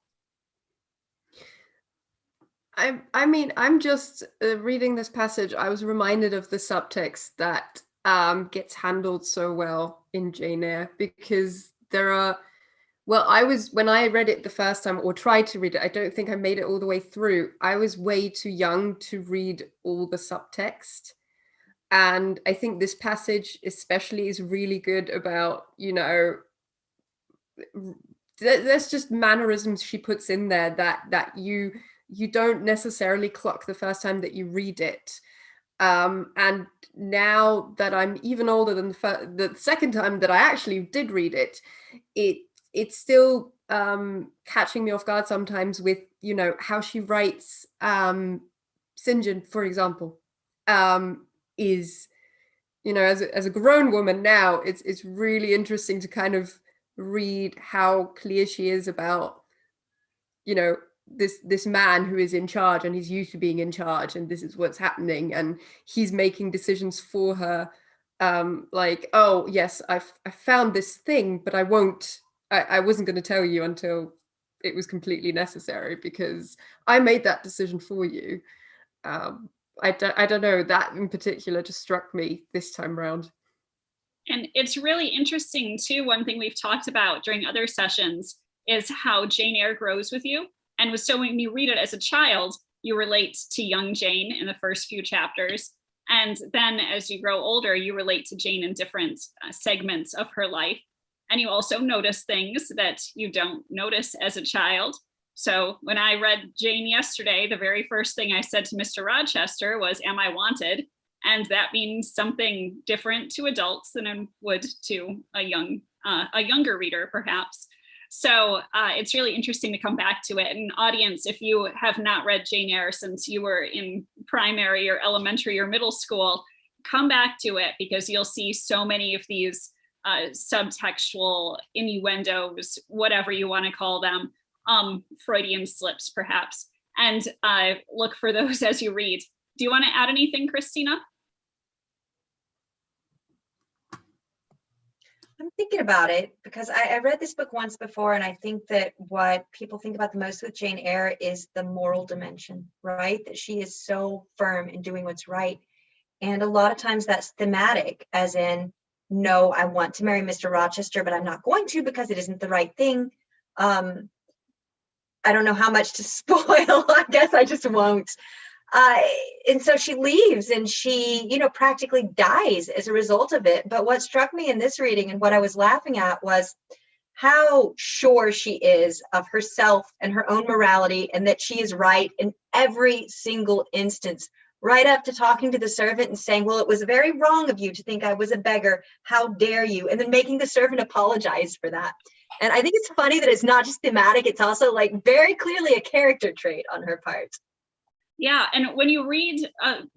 I mean, I'm just reading this passage. I was reminded of the subtext that gets handled so well in Jane Eyre, because there are, well, when I read it the first time, or tried to read it, I don't think I made it all the way through. I was way too young to read all the subtext. And I think this passage especially is really good about, you know, there's just mannerisms she puts in there that you don't necessarily clock the first time that you read it. And now that I'm even older than the second time that I actually did read it, it's still catching me off guard sometimes with, you know, how she writes. St. John, for example, is, you know, as a grown woman now, it's really interesting to kind of read how clear she is about, you know, this man who is in charge, and he's used to being in charge, and this is what's happening, and he's making decisions for her, like, oh yes, I found this thing, but I wasn't going to tell you until it was completely necessary, because I made that decision for you. I don't know, that in particular just struck me this time around.
And it's really interesting too, one thing we've talked about during other sessions is how Jane Eyre grows with you. And so when you read it as a child, you relate to young Jane in the first few chapters. And then as you grow older, you relate to Jane in different segments of her life. And you also notice things that you don't notice as a child. So when I read Jane yesterday, the very first thing I said to Mr. Rochester was, "Am I wanted?" And that means something different to adults than it would to a younger reader, perhaps. So it's really interesting to come back to it. And audience, if you have not read Jane Eyre since you were in primary or elementary or middle school, come back to it, because you'll see so many of these subtextual innuendos, whatever you want to call them, Freudian slips perhaps, and look for those as you read. Do you want to add anything, Christina?
I'm thinking about it because I read this book once before, and I think that what people think about the most with Jane Eyre is the moral dimension, right? That she is so firm in doing what's right. And a lot of times that's thematic, as in, no, I want to marry Mr. Rochester, but I'm not going to because it isn't the right thing. I don't know how much to spoil. I guess I just won't. And so she leaves, and she, you know, practically dies as a result of it. But what struck me in this reading, and what I was laughing at, was how sure she is of herself and her own morality, and that she is right in every single instance, right up to talking to the servant and saying, well, it was very wrong of you to think I was a beggar. How dare you? And then making the servant apologize for that. And I think it's funny that it's not just thematic, it's also like very clearly a character trait on her part.
Yeah, and when you read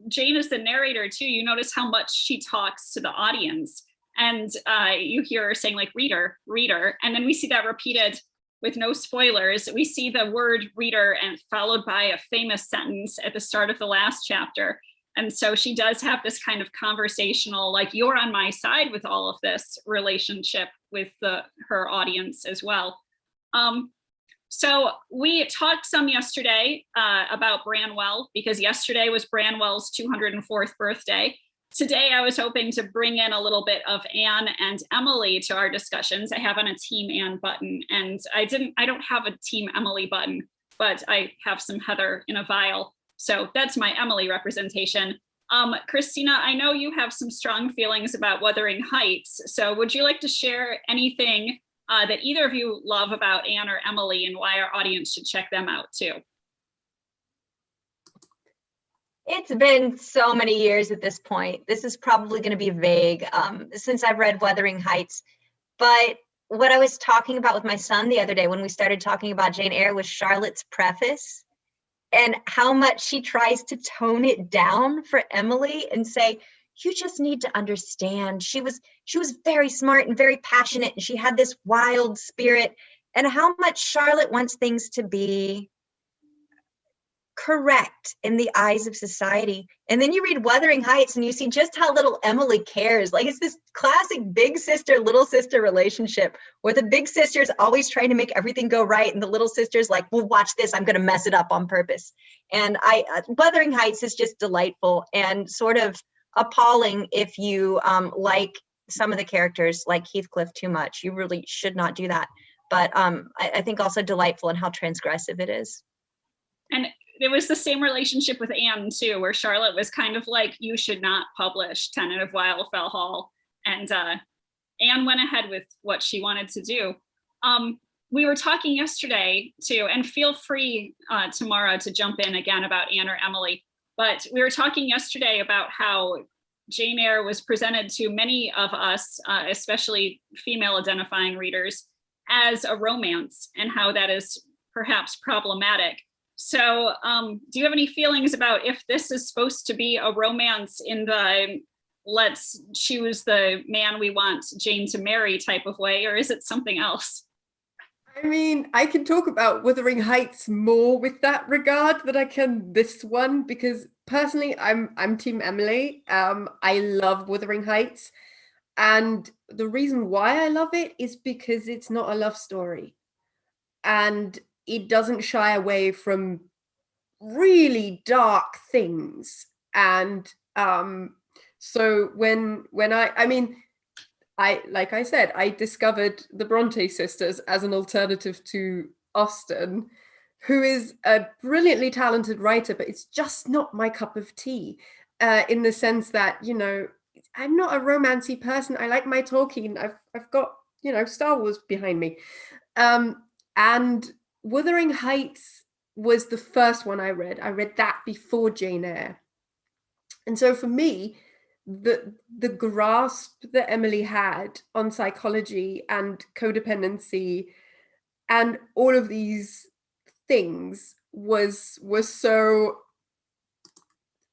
Jane as the narrator too, you notice how much she talks to the audience. And you hear her saying like, reader, reader. And then we see that repeated with no spoilers, we see the word reader and followed by a famous sentence at the start of the last chapter. And so she does have this kind of conversational, like, you're on my side with all of this relationship with her audience as well. So we talked some yesterday about Branwell, because yesterday was Branwell's 204th birthday. Today, I was hoping to bring in a little bit of Anne and Emily to our discussions. I have on a Team Anne button, and I don't have a Team Emily button, but I have some Heather in a vial. So that's my Emily representation. Christina, I know you have some strong feelings about Wuthering Heights. So would you like to share anything that either of you love about Anne or Emily, and why our audience should check them out too?
It's been so many years at this point. This is probably going to be vague since I've read Wuthering Heights. But what I was talking about with my son the other day when we started talking about Jane Eyre was Charlotte's preface, and how much she tries to tone it down for Emily and say, you just need to understand. She was very smart and very passionate, and she had this wild spirit, and how much Charlotte wants things to be correct in the eyes of society. And then you read Wuthering Heights and you see just how little Emily cares. Like, it's this classic big sister, little sister relationship where the big sister's always trying to make everything go right, and the little sister's like, well, watch this, I'm going to mess it up on purpose. And Wuthering Heights is just delightful and sort of appalling if you like some of the characters like Heathcliff too much. You really should not do that. But I think also delightful in how transgressive it is.
And it was the same relationship with Anne too, where Charlotte was kind of like, you should not publish Tenant of Wildfell Hall. And Anne went ahead with what she wanted to do. We were talking yesterday too, and feel free, Tamara, to jump in again about Anne or Emily. But we were talking yesterday about how Jane Eyre was presented to many of us, especially female identifying readers, as a romance, and how that is perhaps problematic. So do you have any feelings about if this is supposed to be a romance in the let's choose the man we want Jane to marry type of way, or is it something else?
I mean, I can talk about Wuthering Heights more with that regard than I can this one, because personally, I'm Team Emily. I love Wuthering Heights, and the reason why I love it is because it's not a love story, and it doesn't shy away from really dark things. And so when I like I said, I discovered the Bronte sisters as an alternative to Austen, who is a brilliantly talented writer, but it's just not my cup of tea, in the sense that, you know, I'm not a romancy person. I like my Tolkien. I've got, you know, Star Wars behind me. And Wuthering Heights was the first one I read. I read that before Jane Eyre. And so for me, the grasp that Emily had on psychology and codependency and all of these things was so,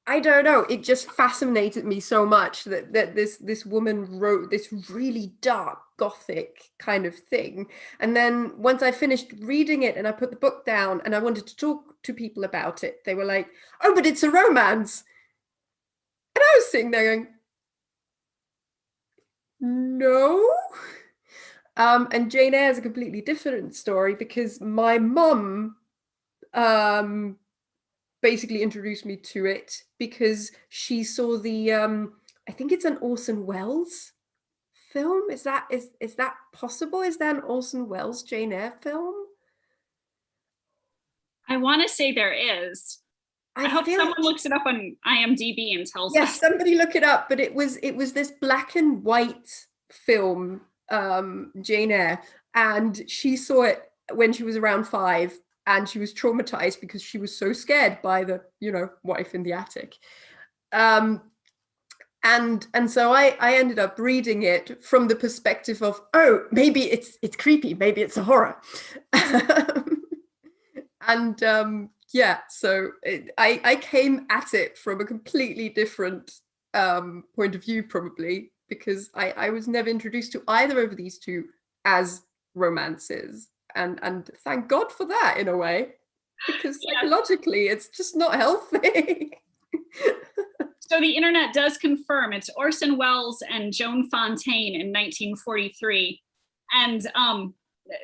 I don't know, it just fascinated me so much that this woman wrote this really dark gothic kind of thing. And then once I finished reading it and I put the book down and I wanted to talk to people about it, they were like, oh, but it's a romance. And I was sitting there going, no. And Jane Eyre is a completely different story, because my mum basically introduced me to it because she saw the I think it's an Orson Welles film. Is that possible? Is there an Orson Welles Jane Eyre film?
I want to say there is. I hope someone looks it up on IMDb and tells us.
Yes, somebody look it up. But it was this black and white film, Jane Eyre, and she saw it when she was around 5, and she was traumatized because she was so scared by the, you know, wife in the attic. And so I ended up reading it from the perspective of, oh, maybe it's creepy, maybe it's a horror. And yeah, so I came at it from a completely different point of view, probably, because I was never introduced to either of these two as romances. and thank God for that in a way, because
Yeah.
psychologically it's just not healthy.
So the internet does confirm it's Orson Welles and Joan Fontaine in 1943. And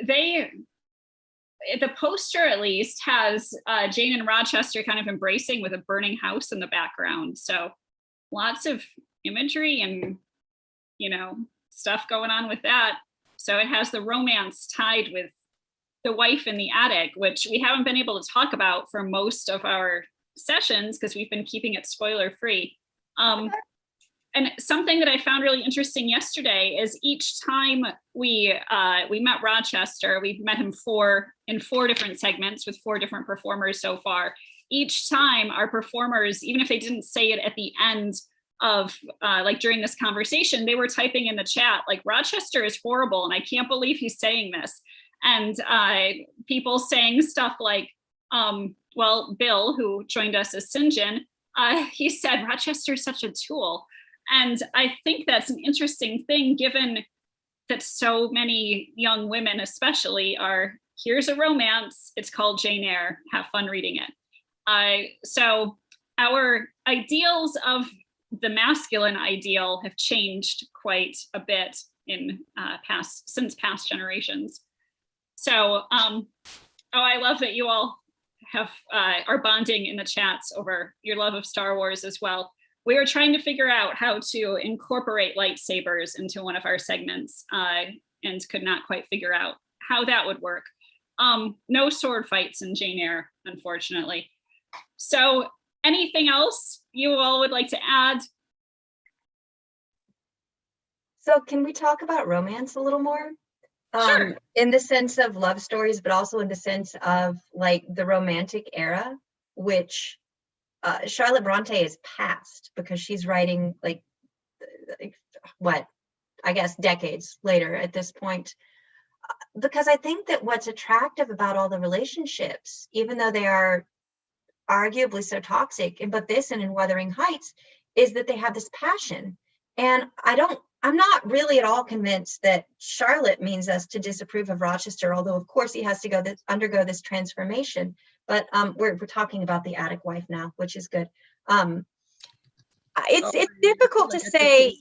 the poster at least has Jane and Rochester kind of embracing with a burning house in the background. So lots of imagery and, stuff going on with that. So it has the romance tied with the wife in the attic, which we haven't been able to talk about for most of our sessions because we've been keeping it spoiler free. And something that I found really interesting yesterday is each time we met Rochester, we've met him in four different segments with 4 different performers so far. Each time our performers, even if they didn't say it at the end of like during this conversation, they were typing in the chat like, Rochester is horrible and I can't believe he's saying this. And people saying stuff like, well, Bill, who joined us as St. John, he said Rochester is such a tool. And I think that's an interesting thing, given that so many young women especially are, here's a romance, it's called Jane Eyre, have fun reading it. So our ideals of the masculine ideal have changed quite a bit in since past generations. So, I love that you all are bonding in the chats over your love of Star Wars as well. We were trying to figure out how to incorporate lightsabers into one of our segments and could not quite figure out how that would work. No sword fights in Jane Eyre, unfortunately. So anything else you all would like to add?
So can we talk about romance a little more?
Sure.
In the sense of love stories, but also in the sense of like the romantic era, which Charlotte Bronte is past because she's writing like what, I guess decades later at this point. Because I think that what's attractive about all the relationships, even though they are arguably so toxic, but this and in Wuthering Heights, is that they have this passion. And I'm not really at all convinced that Charlotte means us to disapprove of Rochester, although of course he has to undergo this transformation. But we're talking about the attic wife now, which is good. It's difficult to say,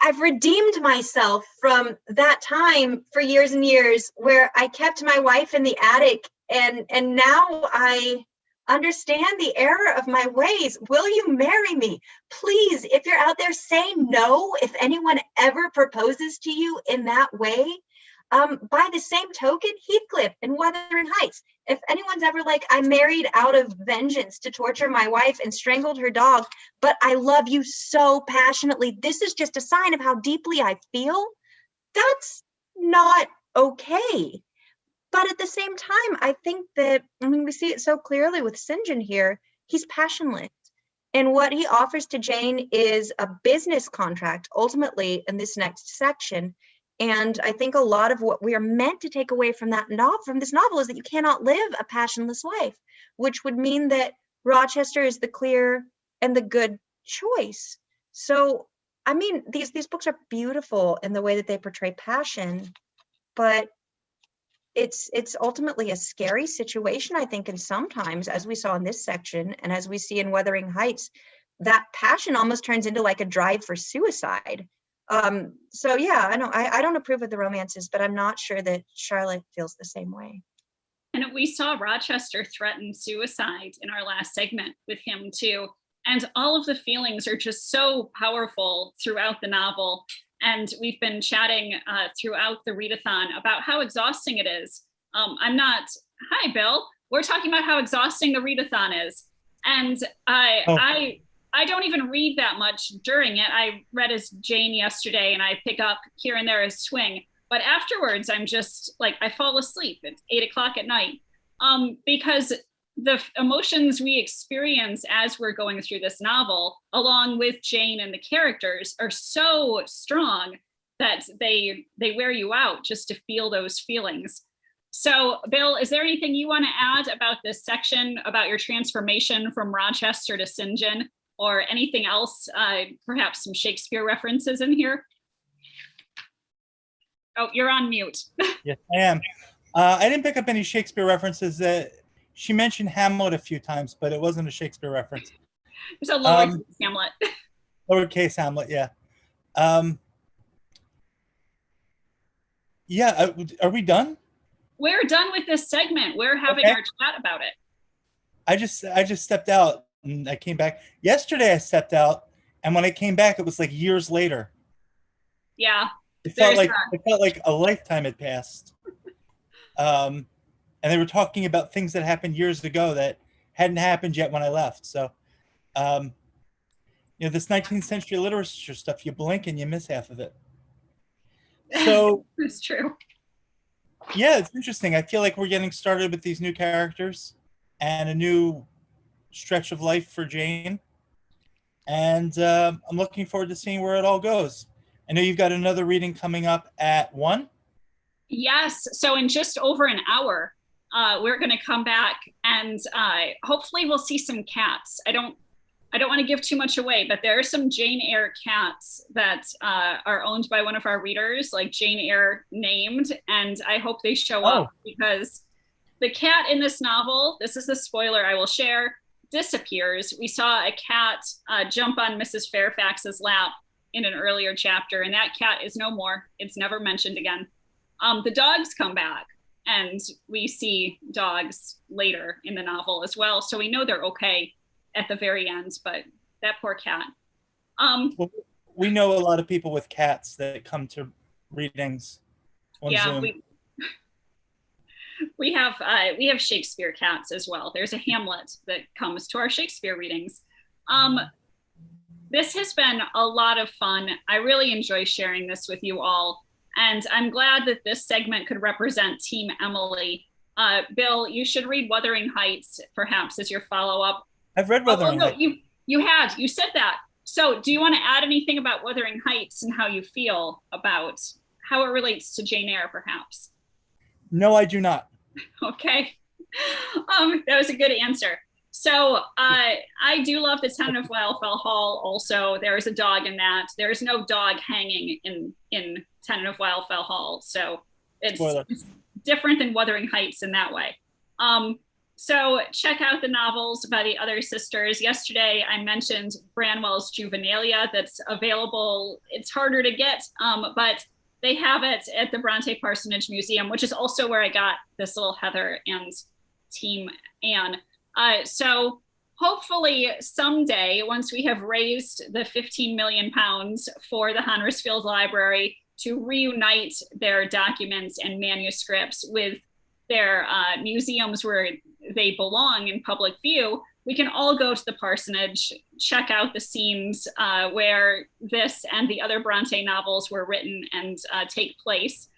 I've redeemed myself from that time for years and years where I kept my wife in the attic, and now I understand the error of my ways. Will you marry me? Please, if you're out there, say no if anyone ever proposes to you in that way. By the same token, Heathcliff in Wuthering Heights, if anyone's ever like, I married out of vengeance to torture my wife and strangled her dog, but I love you so passionately, this is just a sign of how deeply I feel, that's not okay. But at the same time, I think that, we see it so clearly with St. John here, he's passionless. And what he offers to Jane is a business contract, ultimately, in this next section. And I think a lot of what we are meant to take away from this novel is that you cannot live a passionless life, which would mean that Rochester is the clear and the good choice. So, these books are beautiful in the way that they portray passion, but it's ultimately a scary situation, I think, and sometimes, as we saw in this section, and as we see in Wuthering Heights, that passion almost turns into like a drive for suicide. So yeah, I don't approve of the romances, but I'm not sure that Charlotte feels the same way.
And we saw Rochester threaten suicide in our last segment with him too. And all of the feelings are just so powerful throughout the novel. And we've been chatting throughout the readathon about how exhausting it is. Hi, Bill. We're talking about how exhausting the readathon is. And I don't even read that much during it. I read as Jane yesterday and I pick up here and there as Swing. But afterwards, I'm just like, I fall asleep at 8 o'clock at night because the emotions we experience as we're going through this novel, along with Jane and the characters, are so strong that they wear you out just to feel those feelings. So, Bill, is there anything you want to add about this section, about your transformation from Rochester to St. John, or anything else, perhaps some Shakespeare references in here? Oh, you're on mute.
Yes, I am. I didn't pick up any Shakespeare references. She mentioned Hamlet a few times, but it wasn't a Shakespeare reference.
It's a lowercase Hamlet.
Lowercase Hamlet, yeah. Yeah, are we done?
We're done with this segment. We're having
Okay.
our chat about it.
I just stepped out and I came back. Yesterday I stepped out, and when I came back, it was like years later.
Yeah.
It felt
There's
like a lifetime had passed. And they were talking about things that happened years ago that hadn't happened yet when I left. So, this 19th century literature stuff, you blink and you miss half of it. So
It's true.
yeah, it's interesting. I feel like we're getting started with these new characters and a new stretch of life for Jane. And I'm looking forward to seeing where it all goes. I know you've got another reading coming up at 1.
Yes. So in just over an hour, we're going to come back and hopefully we'll see some cats. I don't want to give too much away, but there are some Jane Eyre cats that are owned by one of our readers, like Jane Eyre named, and I hope they show up because the cat in this novel, this is the spoiler I will share, disappears. We saw a cat jump on Mrs. Fairfax's lap in an earlier chapter, and that cat is no more. It's never mentioned again. The dogs come back, and we see dogs later in the novel as well, so we know they're okay at the very end, but that poor cat.
Well, we know a lot of people with cats that come to readings on Zoom.
We have Shakespeare cats as well. There's a Hamlet that comes to our Shakespeare readings. This has been a lot of fun. I really enjoy sharing this with you all. And I'm glad that this segment could represent Team Emily. Bill, you should read Wuthering Heights, perhaps, as your follow-up.
I've read Wuthering Heights.
You said that. So do you want to add anything about Wuthering Heights and how you feel about how it relates to Jane Eyre, perhaps?
No, I do not.
Okay. That was a good answer. So I do love the Tenant of Wildfell Hall also. There is a dog in that. There is no dog hanging in Tenant of Wildfell Hall. So it's different than Wuthering Heights in that way. So check out the novels by the other sisters. Yesterday, I mentioned Branwell's Juvenilia that's available. It's harder to get, but they have it at the Bronte Parsonage Museum, which is also where I got this little Heather and Team Anne. So hopefully someday, once we have raised the 15 million pounds for the Honresfield Library to reunite their documents and manuscripts with their museums where they belong in public view, we can all go to the parsonage, check out the scenes where this and the other Bronte novels were written and take place,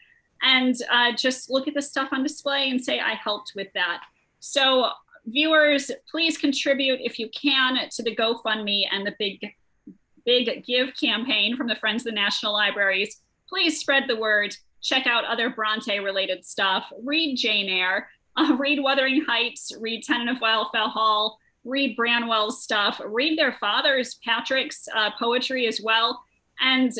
and just look at the stuff on display and say, I helped with that. So viewers, please contribute if you can to the GoFundMe and the big give campaign from the Friends of the National Libraries. Please spread the word. Check out other Bronte related stuff. Read Jane Eyre, read Wuthering Heights, read Tenant of Wildfell Hall, read Branwell's stuff, read their father's, Patrick's poetry as well, and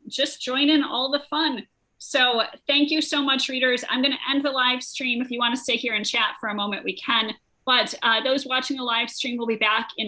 just join in all the fun. So thank you so much, readers. I'm going to end the live stream. If you want to stay here and chat for a moment, we can. But those watching the live stream will be back in